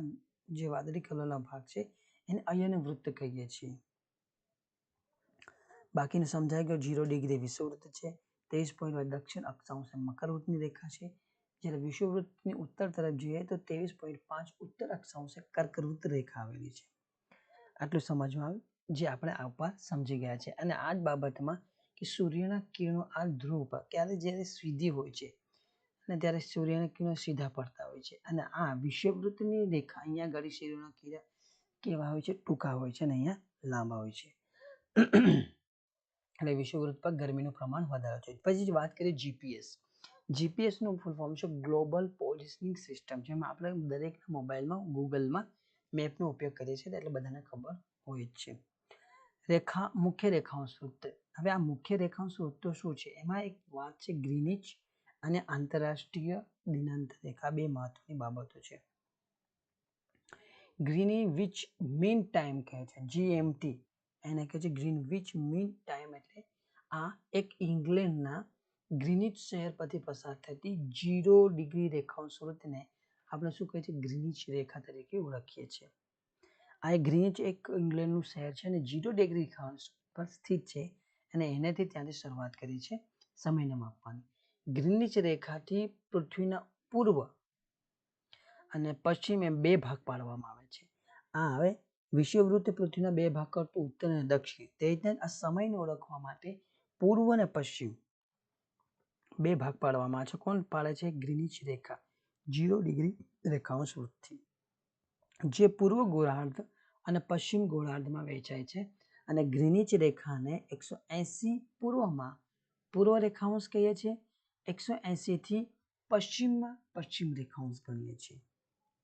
જે વાદળી કલરનો ભાગ છે એને અહીંયા વૃત્ત કહીએ છીએ. બાકીને સમજાઈ ગયો. 0 ડિગ્રી વિષુવવૃત્ત છે, 23.5 દક્ષિણ અક્ષાંશ મકરવૃત્તની રેખા છે. જ્યારે વિષુવવૃત્તની ઉત્તર તરફ જોઈએ તો 23.5 ઉત્તર અક્ષાંશે કર્કવૃત્ત રેખા આવેલી છે. આટલું સમજમાં આવ્યું, જે આપણે આ ઉપર સમજી ગયા છે. અને આ જ બાબતમાં કે સૂર્યના કિરણો આ ધ્રુવ પર ક્યારે જ્યારે સીધી હોય છે અને ત્યારે સૂર્યના કિરણો સીધા પડતા હોય છે. અને આ વિષુવવૃત્તની રેખા અહીંયા આગળ સૂર્યના કિરણ કેવા હોય છે? ટૂંકા હોય છે અને અહીંયા લાંબા હોય છે. એટલે વિષુવવૃત્ત પર ગરમીનું પ્રમાણ વધારે છે. પછી વાત કરીએ જીપીએસ. જીપીએસનું ફૂલ ફોર્મ છે ગ્લોબલ પોઝિશનિંગ સિસ્ટમ, જેમાં આપણે દરેક મોબાઈલમાં ગૂગલમાં મેપનો ઉપયોગ કરીએ છીએ, એટલે બધાને ખબર હોય જ છે. મુખ્ય રેખાંશ વૃત્ત. હવે આ મુખ્ય રેખાંશ વૃત્તો શું છે? એમાં એક વાત છે ગ્રીનિચ અને આંતરરાષ્ટ્રીય દિનાંક રેખા, બે મહત્વની બાબતો છે. ગ્રીનવિચ મીન ટાઈમ કહે છે, જીએમટી, એને કહે છે ગ્રીનવિચ મીન ટાઈમ. એટલે આ એક ઇંગ્લેન્ડના ગ્રીનિચ શહેર પરથી પસાર થતી 0 ડિગ્રી રેખાંશ વૃત્તને આપણે શું કહીએ છીએ? ગ્રીનિચ રેખા તરીકે ઓળખીએ છીએ. આ ગ્રીનિચ એક ઇંગ્લેન્ડનું શહેર છે અને 0 ડિગ્રી રેખાંશ પર સ્થિત છે, અને એનાથી ત્યાંથી શરૂઆત કરી છે સમયને માપવાની. ગ્રીનિચ રેખાથી પૃથ્વીના પૂર્વ અને પશ્ચિમ એમ 2 ભાગ પાડવામાં આવે છે. આ હવે વિષુવવૃત્ત પૃથ્વીના 2 ભાગ કરતું ઉત્તર અને દક્ષિણ, તે રીતના આ સમયને ઓળખવા માટે પૂર્વ અને પશ્ચિમ 2 ભાગ પાડવામાં આવે છે. કોણ પાડે છે? ગ્રીનિચ રેખા 0 ડિગ્રી રેખાંશ વૃત્તથી, જે પૂર્વ ગોળાર્ધ અને પશ્ચિમ ગોળાર્ધમાં વહેંચાય છે. અને ગ્રીનિચ રેખાને 180 પૂર્વ રેખાંશ કહીએ છીએ, 180 થી પશ્ચિમમાં પશ્ચિમ રેખાંશ ગણીએ છીએ,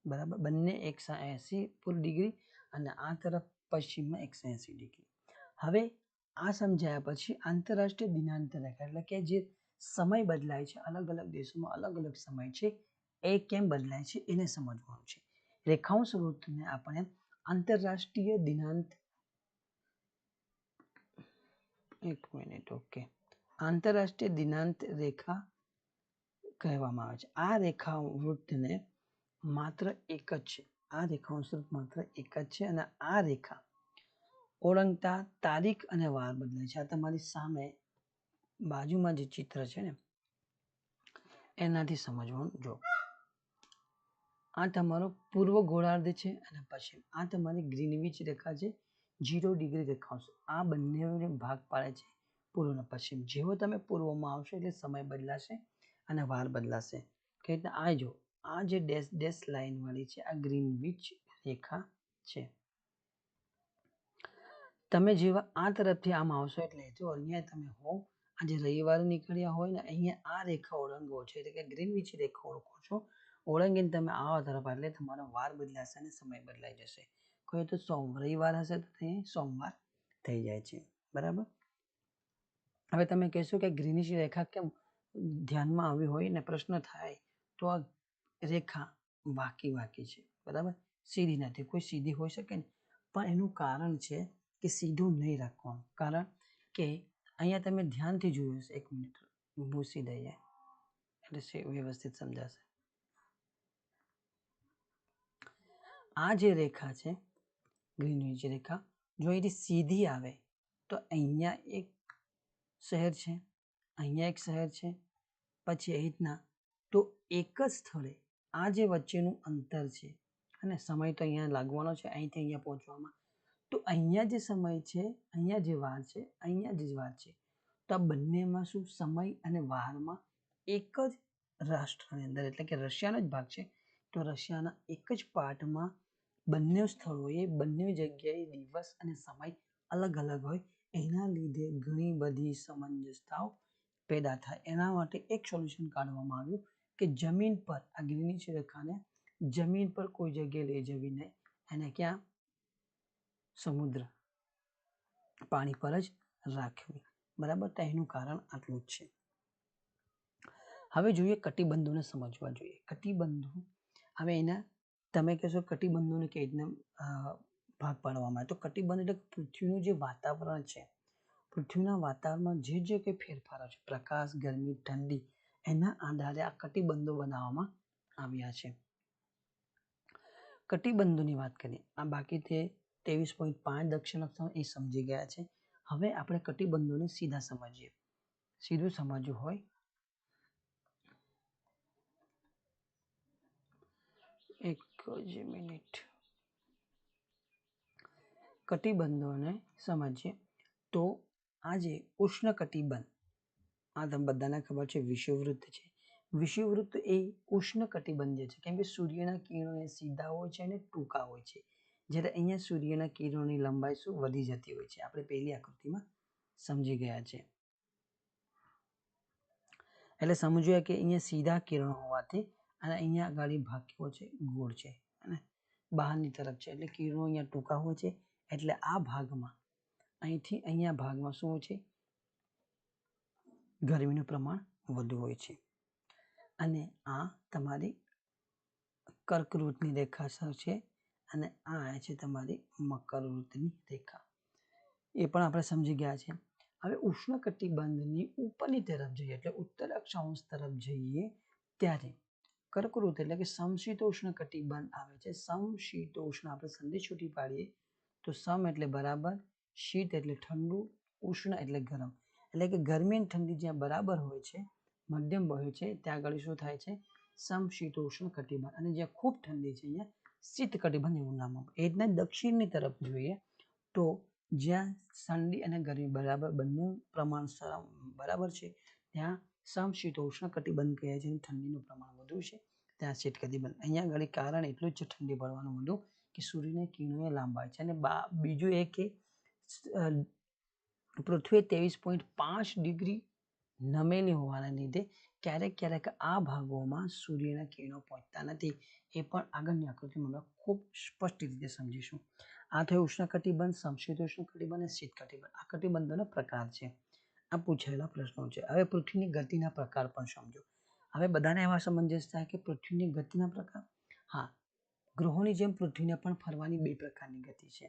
બરાબર. બંને 180 પૂર્વ ડિગ્રી અને આ તરફ પશ્ચિમમાં 180 ડિગ્રી. હવે આ સમજાયા પછી આંતરરાષ્ટ્રીય દિનાંક રેખા, એટલે કે જે સમય બદલાય છે, અલગ અલગ દેશોમાં અલગ અલગ સમય છે, એ કેમ બદલાય છે એને સમજવાનું છે. રેખાંશ વૃત્તને આપણે આંતરરાષ્ટ્રીય દિનાંક, આંતરરાષ્ટ્રીય દિનાંક રેખા કહેવામાં આવે છે. આ રેખા વૃત્તને માત્ર એક જ છે, આ રેખાંશ વૃત્ત માત્ર એક જ છે. અને આ રેખા ઓળંગતા તારીખ અને વાર બદલાય છે. આ તમારી સામે બાજુમાં જે ચિત્ર છે ને એનાથી સમજવાનું. જો આ તમારો પૂર્વ ગોળાર્ધ છે અને પશ્ચિમ, આ તમારી ગ્રીનવિચ રેખા છે 0 ડિગ્રી રેખાંશ. આ બંને ભાગ પાડે છે પૂર્વ અને પશ્ચિમ. જેવો તમે પૂર્વમાં આવશો એટલે સમય બદલાશે અને વાર બદલાશે. કે આ જો આ જે ડેશ લાઈન વાળી છે આ ગ્રીનવિચ રેખા છે. તમે જેવા આ તરફથી આમ આવશો એટલે જો અહીંયા તમે હો, આજે રવિવારે નીકળ્યા હોય ને અહીંયા આ રેખા ઓળંગો છો, એટલે કે ગ્રીનવિચ રેખા ઓળખો છો. ઓળંગીને તમે આવા તરફ એટલે તમારો વાર બદલાશે અને સમય બદલાઈ જશે. કોઈ તો રવિવાર હશે તો સોમવાર થઈ જાય છે, બરાબર. હવે તમે કહેશો કે ગ્રીનિચ રેખા કેમ ધ્યાનમાં આવી હોય ને પ્રશ્ન થાય તો આ રેખા વાંકી છે, બરાબર, સીધી નથી. કોઈ સીધી હોઈ શકે ને, પણ એનું કારણ છે કે સીધું નહીં રાખવાનું. કારણ કે અહીંયા તમે ધ્યાનથી જોયું હશે, 1 મિનિટ ભૂસી દઈએ એટલે વ્યવસ્થિત સમજાશે. આ જે રેખા છે ગ્રીનવિચ રેખા, જો અહીંથી સીધી આવે તો અહીંયા એક શહેર છે, અહીંયા એક શહેર છે, પછી એ રીતના તો એક જ સ્થળે આ જે વચ્ચેનું અંતર છે અને સમય તો અહીંયા લાગવાનો છે અહીંથી અહીંયા પહોંચવામાં, તો અહીંયા જે સમય છે, અહીંયા જે વાર છે, અહીંયા જે વાર છે, તો આ બંનેમાં શું સમય અને વારમાં એક જ રાષ્ટ્રની અંદર એટલે કે રશિયાનો જ ભાગ છે, તો રશિયાના એક જ પાર્ટમાં બંને સ્થળોએ બંને જગ્યાએ દિવસ અને સમય અલગ અલગ હોય, એના લીધે ઘણી બધી સમંજસતાઓ પેદા થાય. એના માટે એક સોલ્યુશન કાઢવામાં આવ્યું કે જમીન પર આ ગ્રીનવિચ રેખાને જમીન પર કોઈ જગ્યાએ લઈ જવી નહીં, એને ક્યાં સમુદ્ર પાણી પર જ રાખવી. બરાબર, તો એનું કારણ આટલું જ છે. હવે જોઈએ કટિબંધોને સમજવા જોઈએ. કટિબંધો, હવે એના તમે કહેશો કટિબંધોને કેવી રીતના ભાગ પાડવામાં આવે, તો કટિબંધ એટલે પૃથ્વીનું જે વાતાવરણ છે, પૃથ્વીના વાતાવરણમાં જે કંઈ ફેરફારો છે, પ્રકાશ, ગરમી, ઠંડી, એના આધારે આ કટિબંધો બનાવવામાં આવ્યા છે. કટિબંધોની વાત કરીએ, આ બાકી તે 23.5 દક્ષિણ અક્ષાંશ એ સમજી ગયા છે. હવે આપણે કટિબંધોને સીધા સમજીએ. સીધું સમજવું હોય એક જ મિનિટ, કટિબંધોને સમજીએ તો આજે ઉષ્ણ કટિબંધ, આ તમને બધાને ખબર છે વિષુવવૃત્ત છે. વિષુવવૃત્ત એ ઉષ્ણ કટિબંધીય છે, કેમ કે સૂર્યના કિરણો એ સીધા હોય છે અને ટૂંકા હોય છે, જ્યારે અહીંયા સૂર્યના કિરણોની લંબાઈ શું વધી જતી હોય છે. આપણે પહેલી આકૃતિમાં સમજી ગયા છે. એટલે સમજ્યું કે અહીંયા સીધા કિરણો હોવાથી અને અહીંયા આગળ ભાગ કેવો છે, ગોળ છે અને બહારની તરફ છે, એટલે કિરણો અહીંયા ટૂંકા હોય છે, એટલે આ ભાગમાં અહીંથી અહીંયા ભાગમાં શું હોય છે, ગરમીનું પ્રમાણ વધુ હોય છે. અને આ તમારી કર્કવૃત્તની રેખા છે અને આ છે તમારી મકરવૃત્તની રેખા. એ પણ આપણે સમજી ગયા છે. હવે ઉષ્ણકટિબંધની ઉપરની તરફ જઈએ એટલે ઉત્તર અક્ષાંશ તરફ જઈએ ત્યારે કર્કવૃત્ત એટલે કે સમશીતોષ્ણ કટિબંધ આવે છે. સમશીતોષ્ણ આપણે સંધિ છૂટી પાડીએ તો સમ એટલે બરાબર, શીત એટલે ઠંડુ, ઉષ્ણ એટલે ગરમ, એટલે કે ગરમી અને ઠંડી જ્યાં બરાબર હોય છે, મધ્યમ હોય છે, ત્યાં આગળ શું થાય છે, સમશીતોષ્ણ કટિબંધ. અને જ્યાં ખૂબ ઠંડી છે અહીંયા શીત કટિબંધ એવું નામ આપે. એ રીતના દક્ષિણની તરફ જોઈએ તો જ્યાં ઠંડી અને ગરમી બરાબર બંને પ્રમાણસર બરાબર છે ત્યાં સમશીતોષ્ણ કટિબંધ કહે છે, ઠંડીનું પ્રમાણ વધુ છે ત્યાં શીત કટિબંધ. અહીંયા આગળ કારણ એટલું જ છે ઠંડી પડવાનું વધુ કે સૂર્યના કિરણો લાંબા છે. અને બીજું એ કે પૃથ્વી 23.5 ડિગ્રી નમેલી હોવાના લીધે ક્યારેક ક્યારેક આ ભાગોમાં સૂર્યના કિરણો પહોંચતા નથી. એ પણ આગળની આકૃતિમાં આપણે ખૂબ સ્પષ્ટ રીતે સમજીશું. આ થયું ઉષ્ણકટિબંધ, સમશીતોષ્ણ કટિબંધ અને શીત કટિબંધ. આ કટિબંધોના પ્રકાર છે. આ પૂછાયેલા પ્રશ્નો છે. હવે પૃથ્વીની ગતિના પ્રકાર પણ સમજો. હવે બધાને એવા સમંજસ થાય કે પૃથ્વીની ગતિના પ્રકાર, હા, ગ્રહોની જેમ પૃથ્વીને પણ ફરવાની 2 પ્રકારની ગતિ છે.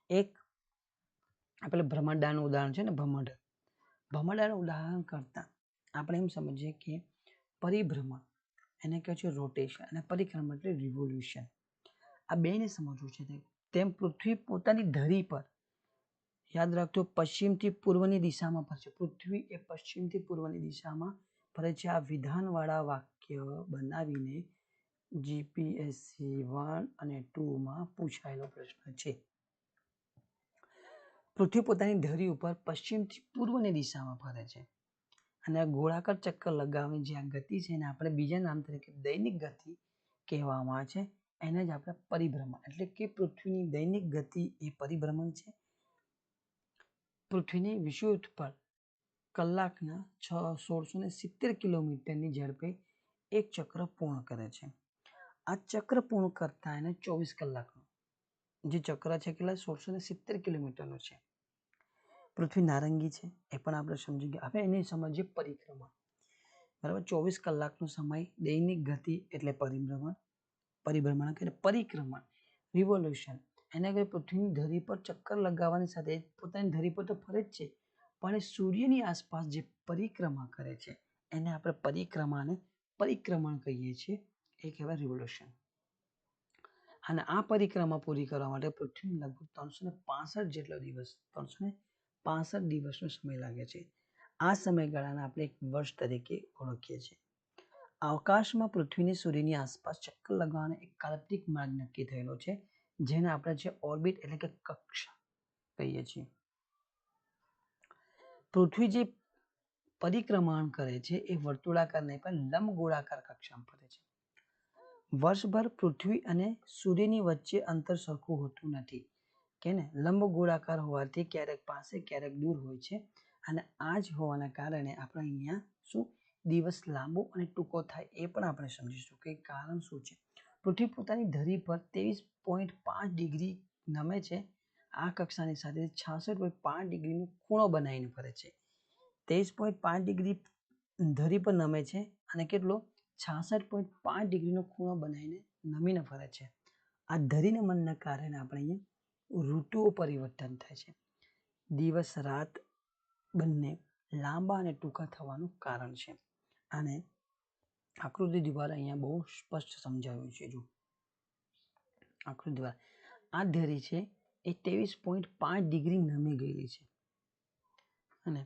એક આપણે ભ્રમણદાનું ઉદાહરણ છે ને, ભ્રમણદાનું ઉદાહરણ કરતા આપણે એમ સમજીએ કે પરિભ્રમણ એને કહે છે રોટેશન અને પરિક્રમણ એટલે રિવોલ્યુશન. આ બેને સમજવું છે. તેમ પૃથ્વી પોતાની ધરી પર, યાદ રાખજો, પશ્ચિમથી પૂર્વની દિશામાં ફરે છે. પૃથ્વી એ પશ્ચિમથી પૂર્વની દિશામાં ફરે છે. આ વિધાનવાળા વાક્ય બનાવીને જીપીએસસી 1 અને 2માં પૂછાયેલો પ્રશ્ન છે. પૃથ્વી પોતાની ધરી ઉપર પશ્ચિમથી પૂર્વની દિશામાં ફરે છે અને ગોળાકાર ચક્કર લગાવે જે આ ગતિ છે એને આપણે બીજા નામ તરીકે દૈનિક ગતિ કહેવામાં આવે છે. એને જ આપણે પરિભ્રમણ, એટલે કે પૃથ્વીની દૈનિક ગતિ એ પરિભ્રમણ છે. પૃથ્વીની વિષુવવૃત્ત પર કલાકના 1670 કિલોમીટરની ઝડપે એક ચક્ર પૂર્ણ કરે છે. આ ચક્ર પૂર્ણ કરતા એને 24 કલાકનું જે ચક્ર છે કેટલા 1670 કિલોમીટરનું છે. પૃથ્વી નારંગી છે એ પણ આપણે સમજી ગયા. હવે એને સમજીએ પરિક્રમણ. બરાબર, 24 કલાકનો સમય, દૈનિક ગતિ એટલે પરિભ્રમણ, એટલે પરિક્રમણ, રિવોલ્યુશન. એને કહે પૃથ્વીની ધરી પર ચક્કર લગાવવાની સાથે પોતાની ધરી પર તો ફરે જ છે પણ એ સૂર્યની આસપાસ જે પરિક્રમા કરે છે એને આપણે પરિક્રમણ કહીએ છીએ, એ કહેવાય રિવોલ્યુશન. અને આ પરિક્રમા પૂરી કરવા માટે પૃથ્વીને લગભગ 365 જેટલો દિવસ 365 દિવસનો સમય લાગે છે. આ સમયગાળાને આપણે એક વર્ષ તરીકે ઓળખીએ છીએ. અવકાશમાં પૃથ્વીને સૂર્યની આસપાસ ચક્કર લગાવવાનો એક કાલ્પનિક માર્ગ નક્કી થયેલો છે, જેને આપણે જે ઓર્બિટ એટલે કે કક્ષા કહીએ છીએ. પૃથ્વી જે પરિક્રમણ કરે છે એ વર્તુળાકાર નહીં પણ લંબગોળાકાર કક્ષામાં ફરે છે. વર્ષભર પૃથ્વી અને સૂર્યની વચ્ચે અંતર સરખું હોતું નથી કે ને, લંબગોળાકાર હોવાથી ક્યારેક પાસે ક્યારેક દૂર હોય છે. અને આ જ હોવાના કારણે આપણે અહીંયા શું દિવસ લાંબો અને ટૂંકો થાય એ પણ આપણે સમજીશું કે કારણ શું છે. પૃથ્વી પોતાની ધરી પર 23.5 ડિગ્રી નમે છે. આ કક્ષાની સાથે 66.5 ડિગ્રીનો ખૂણો બનાવીને ફરે છે. 23.5 ડિગ્રી ધરી પર નમે છે અને કેટલો 66.5 ડિગ્રીનો ખૂણો બનાવીને નમીને ફરે છે. આ ધરી નમનના કારણે આપણે અહીંયા ઋતુઓ પરિવર્તન થાય છે. દિવસ રાત બંને લાંબા અને ટૂંકા થવાનું કારણ છે. અને આકૃતિ દ્વારા અહીંયા બહુ સ્પષ્ટ સમજાવ્યું છે. જો આકૃતિ દ્વારા આ ધરી છે એ 23.5 ડિગ્રી નમી ગયેલી છે અને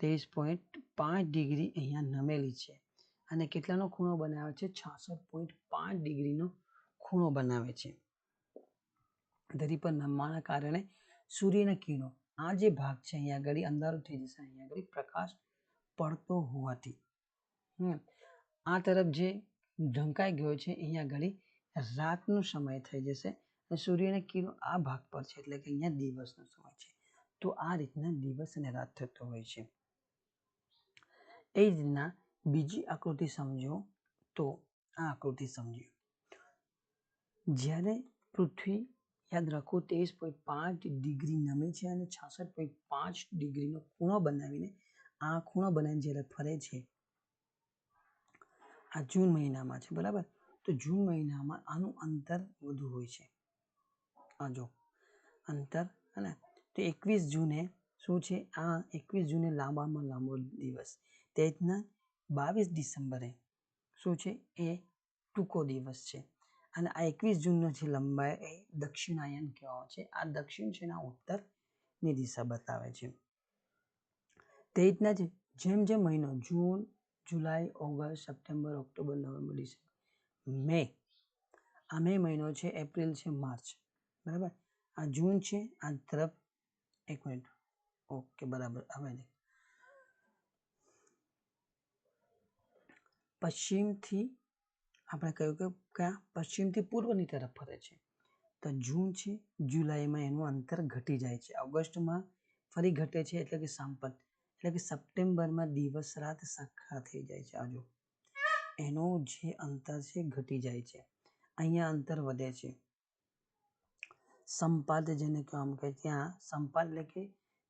23.5 ડિગ્રી અહીંયા નમેલી છે અને કેટલાનો ખૂણો બનાવે છે? 66.5 ડિગ્રીનો ખૂણો બનાવે છે. ધરી પર નમવાના કારણે સૂર્યના કિરણો આ જે ભાગ છે અહીંયા આગળ અંધારું થઈ જશે, અહીંયા આગળ પ્રકાશ પડતો હોવાથી આ તરફ જે ઢંકાઈ ગયો છે અહીંયા આગળ રાતનો સમય થઈ જશે અને સૂર્યના કિરણો આ ભાગ પર છે એટલે કે અહીંયા દિવસનો સમય છે. તો આ રીતના દિવસ અને રાત થતો હોય છે. એ જ રીતના બીજી આકૃતિ સમજો તો આ આકૃતિ સમજો. જ્યારે પૃથ્વી યાદ રાખો 23.5 ડિગ્રી નમે છે અને 66.5 ડિગ્રીનો ખૂણો બનાવીને જ્યારે ફરે છે, આ જૂન મહિનામાં છે બરાબર. તો જૂન મહિનામાં આનું અંતર વધુ હોય છે. આ જો અંતર અને તો 21 જૂને શું છે? આ 21 જૂને લાંબામાં લાંબો દિવસ. તે રીતના 22 ડિસેમ્બરે શું છે? એ ટૂંકો દિવસ છે. અને આ 21 જૂનનો જે લંબાઈ એ દક્ષિણાયન કહેવામાં છે. આ દક્ષિણ છે આ ઉત્તરની દિશા બતાવે છે. તે રીતના જ જેમ જેમ મહિનો જૂન, જુલાઈ, August, September, October, November, December, May, આ મે મહિનો છે, એપ્રિલ છે, માર્ચ બરાબર. આ જૂન છે, આ તરફ એક મિનિટ ઓકે બરાબર. હવે પશ્ચિમથી આપણે કહ્યું કે કયા પશ્ચિમથી પૂર્વની તરફ ફરે છે. તો જૂન છે, જુલાઈમાં એનું અંતર ઘટી જાય છે. ઓગસ્ટમાં ફરી ઘટે છે એટલે કે સાંપત, એટલે કે સપ્ટેમ્બરમાં દિવસ રાત સરખા થઈ જાય છે. આજો એનું જે અંતર છે ઘટી જાય છે. અહીંયા અંતર વધે છે. સંપાત જેને કહેવામાં કહે ત્યાં સંપાત એટલે કે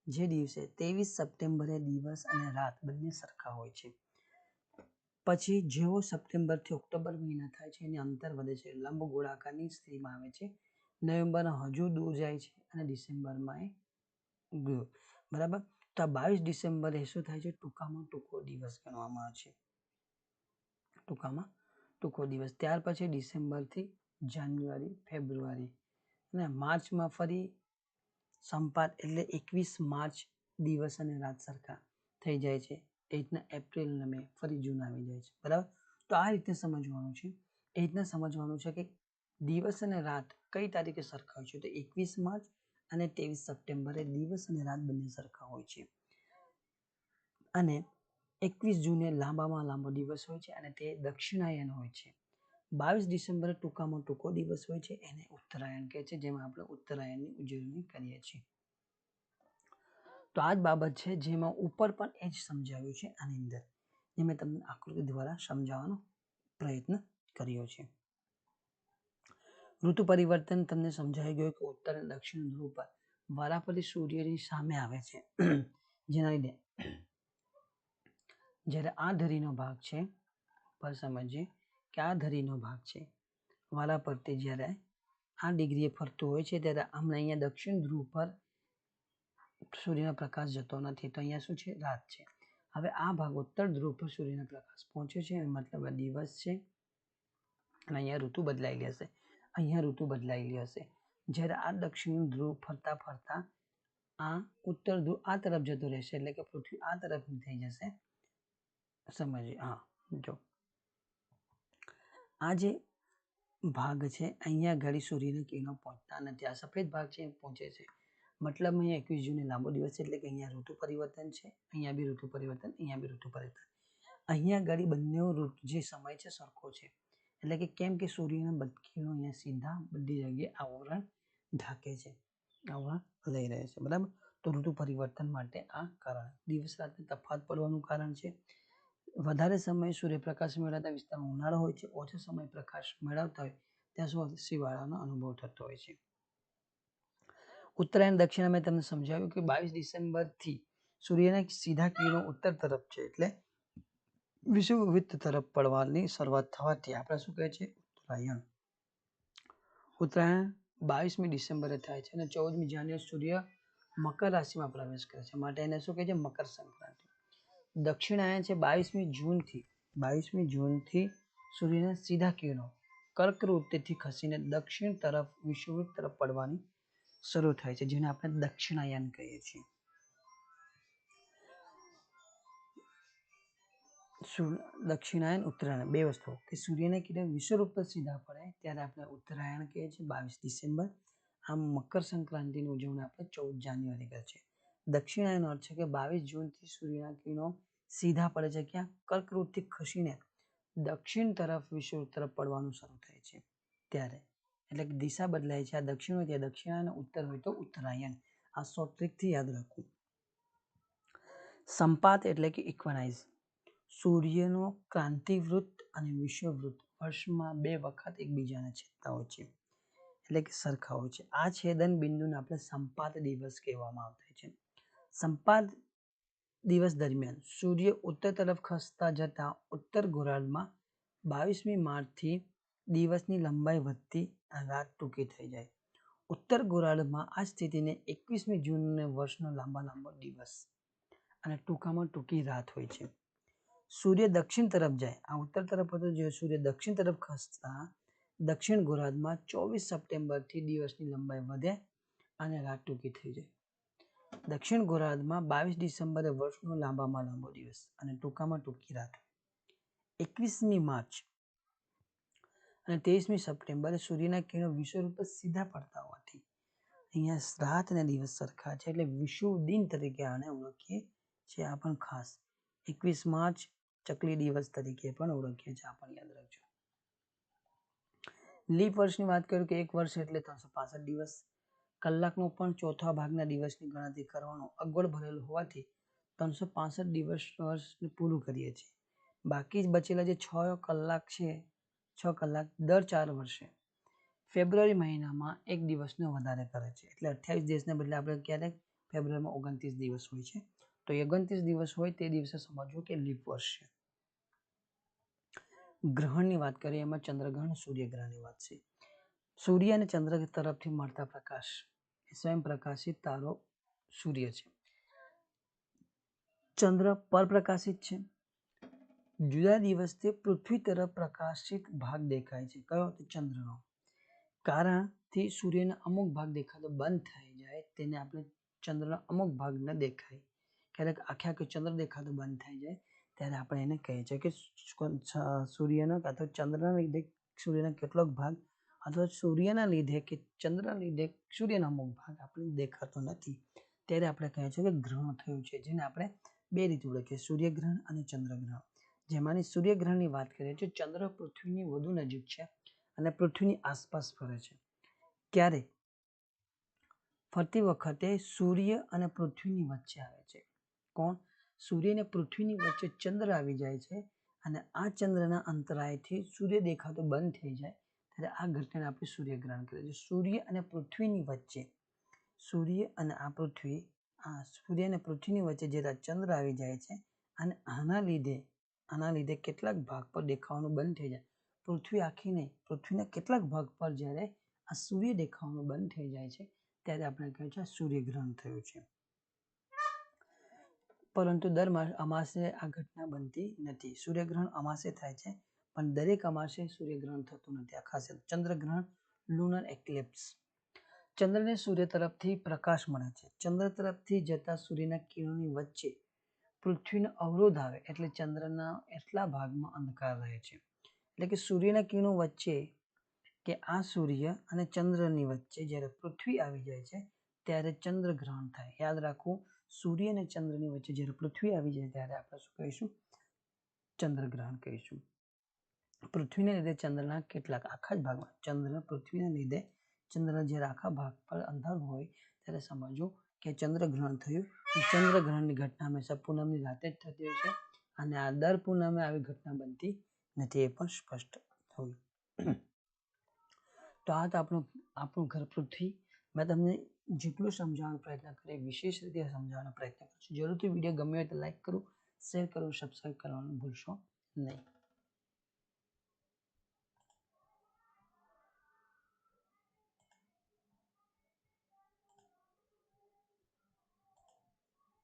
જે દિવસે 23 સપ્ટેમ્બરે દિવસ અને રાત બંને સરખા હોય છે. પછી જેવો સપ્ટેમ્બરથી ઓક્ટોબર મહિના થાય છે એની અંતર વધે છે, લંબ ગોળાકારની સ્થિતિમાં આવે છે. નવેમ્બરમાં હજુ દૂર જાય છે અને ડિસેમ્બરમાં એ ગયો બરાબર. તો આ 22 ડિસેમ્બરે શું થાય છે? ટૂંકામાં ટૂંકો દિવસ ગણવામાં આવે છે. ટૂંકામાં ટૂંકો દિવસ. ત્યાર પછી ડિસેમ્બરથી જાન્યુઆરી, ફેબ્રુઆરી અને માર્ચમાં ફરી સંપાત એટલે 21 માર્ચ દિવસ અને રાત સરખા થઈ જાય છે. એ રીતના એપ્રિલ અને મે ફરી જૂન આવી જાય છે બરાબર. તો આ રીતે સમજવાનું છે. એ રીતના સમજવાનું છે કે દિવસ અને રાત કઈ તારીખે સરખા હોય છે? તો 21 માર્ચ અને 23 સપ્ટેમ્બરે દિવસ અને રાત બંને સરખા હોય છે. અને 21 જૂને લાંબામાં લાંબો દિવસ હોય છે અને તે દક્ષિણાયન હોય છે. 22 ડિસેમ્બરે ટૂંકામાં ટૂંકો દિવસ હોય છે, એને ઉત્તરાયણ કહે છે, જેમાં આપણે ઉત્તરાયણની ઉજવણી કરીએ છીએ. તો આ જ બાબત છે જેમાં ઉપર પણ એ જ સમજાવ્યું છે આની અંદર, જે મેં તમને આકૃતિ દ્વારા સમજાવવાનો પ્રયત્ન કર્યો છે. ઋતુ પરિવર્તન તમને સમજાઈ ગયું કે ઉત્તર અને દક્ષિણ ધ્રુવ પર વારાફરતી સૂર્યની સામે આવે છે, જેના લીધે જ્યારે આ ધરીનો ભાગ છે પર સમજીએ કે આ ધરીનો ભાગ છે વારાફરતી જ્યારે આ ડિગ્રીએ ફરતું હોય છે ત્યારે હમણાં અહીંયા દક્ષિણ ધ્રુવ પર સૂર્યનો પ્રકાશ જતો નથી, તો અહીંયા શું છે? રાત છે. હવે આ ભાગ ઉત્તર ધ્રુવ પર સૂર્યનો પ્રકાશ પહોંચે છે, મતલબ આ દિવસ છે, અને અહીંયા ઋતુ બદલાયેલી હશે, અહીંયા ઋતુ બદલાયેલી હશે. જ્યારે આ દક્ષિણ ધ્રુવ ફરતા ફરતા આ ઉત્તર ધ્રુવ આ તરફ જતો રહેશે, એટલે કે પૃથ્વી આ તરફની થઈ જશે. સમજીએ. હા, જો આ જે ભાગ છે અહીંયા ઘડી સૂર્યની કિરણો પહોંચતા નથી, આ સફેદ ભાગ છે એ પહોંચે છે. મતલબ અહીંયા 21 જૂને લાંબો દિવસ છે, એટલે કે અહીંયા ઋતુ પરિવર્તન છે, અહીંયા બી ઋતુ પરિવર્તન, અહીંયા બી ઋતુ પરિવર્તન. અહીંયા ઘડી બંને જે સમય છે સરખો છે, એટલે કે કેમ કે સૂર્યના કિરણો અહીંયા સીધા બધી જગ્યાએ આવરણ ઢાકે છે, આવરણ લઈ રહે છે, બરાબર. તો ઋતુ પરિવર્તન માટે આ કારણ, દિવસ રાતનો તફાવત પડવાનું કારણ છે. વધારે સમય સૂર્યપ્રકાશ મેળવતા વિસ્તારમાં ઉનાળો હોય છે, ઓછો સમય પ્રકાશ મેળવતા હોય ત્યાં સુધી શિયાળાનો અનુભવ થતો હોય છે. ઉત્તરાયણ દક્ષિણ મેં તમને સમજાવ્યું કે 22 ડિસેમ્બરથી સૂર્યના સીધા કિરણો ઉત્તર તરફ છે, એટલે વિષુવવૃત્ત તરફ પડવાની શરૂઆત થવાથી આપણે શું કહે છે? ઉત્તરાયણ. ઉત્તરાયણ 22મી ડિસેમ્બરે થાય છે અને 14મી જાન્યુઆરી સૂર્ય મકર રાશિમાં પ્રવેશ કરે છે, માટે એને શું કહે છે? મકર સંક્રાંતિ. દક્ષિણાયન છે 22મી જૂનથી સૂર્યના સીધા કિરણો કર્કવૃત્તથી ખસીને દક્ષિણ તરફ વિષુવવૃત્ત તરફ પડવાની શરૂ થાય છે, જેને આપણે દક્ષિણાયન કહીએ છીએ. દક્ષિણાયન ઉત્તરાયણ બે વસ્તુઓ કે સૂર્યના કિરણ વિષુવવૃત્ત પર સીધા પડે ત્યારે આપણે ઉત્તરાયણ કહીએ છીએ 22 ડિસેમ્બર. આમ મકર સંક્રાંતિની ઉજવણી આપણે 14 જાન્યુઆરી કરીએ છીએ. દક્ષિણાયનનો અર્થ છે કે 22 જૂનથી સૂર્યના કિરણો સીધા પડે છે, ક્યાં? કર્કવૃત્તથી ખસીને દક્ષિણ તરફ વિષુવવૃત્ત તરફ પડવાનું શરૂ થાય છે ત્યારે, એટલે કે દિશા બદલાય છે. આ દક્ષિણ હોય ત્યાં દક્ષિણાયન, ઉત્તર હોય તો ઉત્તરાયણ. આ શોર્ટ ટ્રિકથી યાદ રાખવું. સંપાત એટલે કે ઇક્વનાઇઝ. સૂર્યનો ક્રાંતિવૃત્ત અને વિષુવવૃત્ત વર્ષમાં 2 વખત એકબીજાને છેદતા હોય છે, એટલે કે સરખા હોય છે. આ છેદન બિંદુને આપણે સંપાત દિવસ કહેવામાં આવતા છે. સંપાત દિવસ દરમિયાન સૂર્ય ઉત્તર તરફ ખસતા જતા ઉત્તર ગોળાર્ધમાં 22મી માર્ચથી દિવસની લંબાઈ વધતી રાત ટૂંકી થઈ જાય. ઉત્તર ગોળાર્ધમાં આ સ્થિતિને 21મી જૂનને વર્ષનો લાંબો દિવસ અને ટૂંકામાં ટૂંકી રાત હોય છે. સૂર્ય દક્ષિણ તરફ જાય, આ ઉત્તર તરફ હતો, જે સૂર્ય દક્ષિણ તરફ ખસતા દક્ષિણ ગોળાર્ધમાં 24 સપ્ટેમ્બરથી દિવસની લંબાઈ વધે અને રાત ટૂંકી થઈ જાય. દક્ષિણ ગોળાર્ધમાં 22 ડિસેમ્બરે વર્ષનો લાંબામાં લાંબો દિવસ અને ટૂંકામાં ટૂંકી રાત. 21મી માર્ચ અને 23મી સપ્ટેમ્બરે સૂર્યના કિરણો વિષુવવૃત્ત પર સીધા પડતા હોવાથી અહીંયા રાત અને દિવસ સરખા છે, એટલે વિષુવ દિન તરીકે આને ઓળખીએ છીએ. આ પણ ખાસ 21 માર્ચ ચકલી દિવસ તરીકે પણ ઓળખીએ છીએ, આ પણ યાદ રાખજો. લીપ વર્ષની વાત કરું કે એક વર્ષ એટલે 365 દિવસ. કલાકનો પણ ચોથા ભાગના દિવસની ગણતરી કરવાનો અગવડ ભરેલું હોવાથી 365 દિવસ વર્ષને પૂરું કરીએ છીએ. બાકી બચેલા જે 6 કલાક છે, 6 કલાક દર 4 વર્ષે ફેબ્રુઆરી મહિનામાં એક દિવસને વધારે કરે છે, એટલે 28 દિવસને બદલે આપણે ક્યારેક ફેબ્રુઆરીમાં 29 દિવસ હોય છે, તો 29 દિવસ હોય તે દિવસે સમજવું કે લીપ વર્ષ છે. ગ્રહણની વાત કરીએ, એમાં ચંદ્રગ્રહણ, સૂર્યગ્રહણની વાત છે. સૂર્ય અને ચંદ્ર તરફથી મળતા પ્રકાશ, સ્વયં પ્રકાશિત તારો સૂર્ય છે. ચંદ્ર પરપ્રકાશિત છે. જુદા દિવસથી પૃથ્વી તરફ પ્રકાશિત ભાગ દેખાય છે. કયો? ચંદ્રનો. કારણથી સૂર્યનો અમુક ભાગ દેખાતો બંધ થઈ જાય, તેને આપણે ચંદ્રનો અમુક ભાગ ન દેખાય, ક્યારેક આખે ચંદ્ર દેખાતો બંધ થઈ જાય ત્યારે આપણે એને કહીએ છીએ કે સૂર્યનો કાં તો ચંદ્રના લીધે સૂર્યનો કેટલોક ભાગ અથવા સૂર્યના લીધે કે ચંદ્રના લીધે સૂર્યનો અમુક ભાગ આપણે દેખાતો નથી, ત્યારે આપણે કહીએ છીએ કે ગ્રહણ થયું છે, જેને આપણે બે રીતે ઓળખીએ, સૂર્યગ્રહણ અને ચંદ્રગ્રહણ. જેમાંની સૂર્યગ્રહણની વાત કરીએ તો ચંદ્ર પૃથ્વીની વધુ નજીક છે અને પૃથ્વીની આસપાસ ફરે છે. ક્યારે? ફરતી વખતે સૂર્ય અને પૃથ્વીની વચ્ચે આવે છે. કોણ? સૂર્ય અને પૃથ્વીની વચ્ચે ચંદ્ર આવી જાય છે અને આ ચંદ્રના અંતરાયથી સૂર્ય દેખાતો બંધ થઈ જાય ત્યારે આ ઘટનાને આપણે સૂર્યગ્રહણ કહીએ છીએ. સૂર્ય અને પૃથ્વીની વચ્ચે, સૂર્ય અને પૃથ્વીની વચ્ચે જ્યારે ચંદ્ર આવી જાય છે અને આના લીધે કેટલાક ભાગ પર દેખાવાનું બંધ થઈ જાય, પૃથ્વી આખી નહીં, પૃથ્વીના કેટલાક ભાગ પર જ્યારે આ સૂર્ય દેખાવાનું બંધ થઈ જાય છે ત્યારે આપણે કહીએ છીએ સૂર્યગ્રહણ થયું છે. પરંતુ દર અમાસે આ ઘટના બનતી નથી. સૂર્યગ્રહણ અમાસે થાય છે, પણ દરેક અમાસે સૂર્યગ્રહણ થતું નથી. આ ખાસિયત. ચંદ્રગ્રહણ, લુનર એક્લિપ્સ. ચંદ્રને સૂર્ય તરફથી પ્રકાશ મળે છે. ચંદ્ર તરફથી જતા સૂર્યના કિરણોની વચ્ચે પૃથ્વીનો અવરોધ આવે એટલે ચંદ્રના એટલા ભાગમાં અંધકાર રહે છે. એટલે કે સૂર્યના કિરણો વચ્ચે કે આ સૂર્ય અને ચંદ્રની વચ્ચે જ્યારે પૃથ્વી આવી જાય છે ત્યારે ચંદ્રગ્રહણ થાય. યાદ રાખવું, સૂર્ય અને ચંદ્રની વચ્ચે જ્યારે પૃથ્વી આવી જાય ત્યારે આપણે શું કહીશું? ચંદ્રગ્રહણ કહીશું. પૃથ્વીને લીધે ચંદ્રના કેટલાક આખા જ ભાગમાં ચંદ્ર પૃથ્વીને લીધે ચંદ્ર જ્યારે આખા ભાગ પર અંધારું હોય ત્યારે સમજવું કે ચંદ્રગ્રહણ થયું. ચંદ્રગ્રહણની ઘટના હંમેશા પૂનમની રાતે જ થતી હોય છે અને આ દર પૂનમે આવી ઘટના બનતી નથી, એ પણ સ્પષ્ટ થયું. તો આ તો આપણું ઘર પૃથ્વી. મેં તમને જેટલું સમજાવવાનો પ્રયત્ન કર્યો વિશેષ રીતે સમજાવવાનો પ્રયત્ન કરું છું. જરૂરથી વિડીયો ગમ્યો હોય તો લાઈક કરું, શેર કરું, સબસ્ક્રાઈબ કરવાનું ભૂલશો નહીં.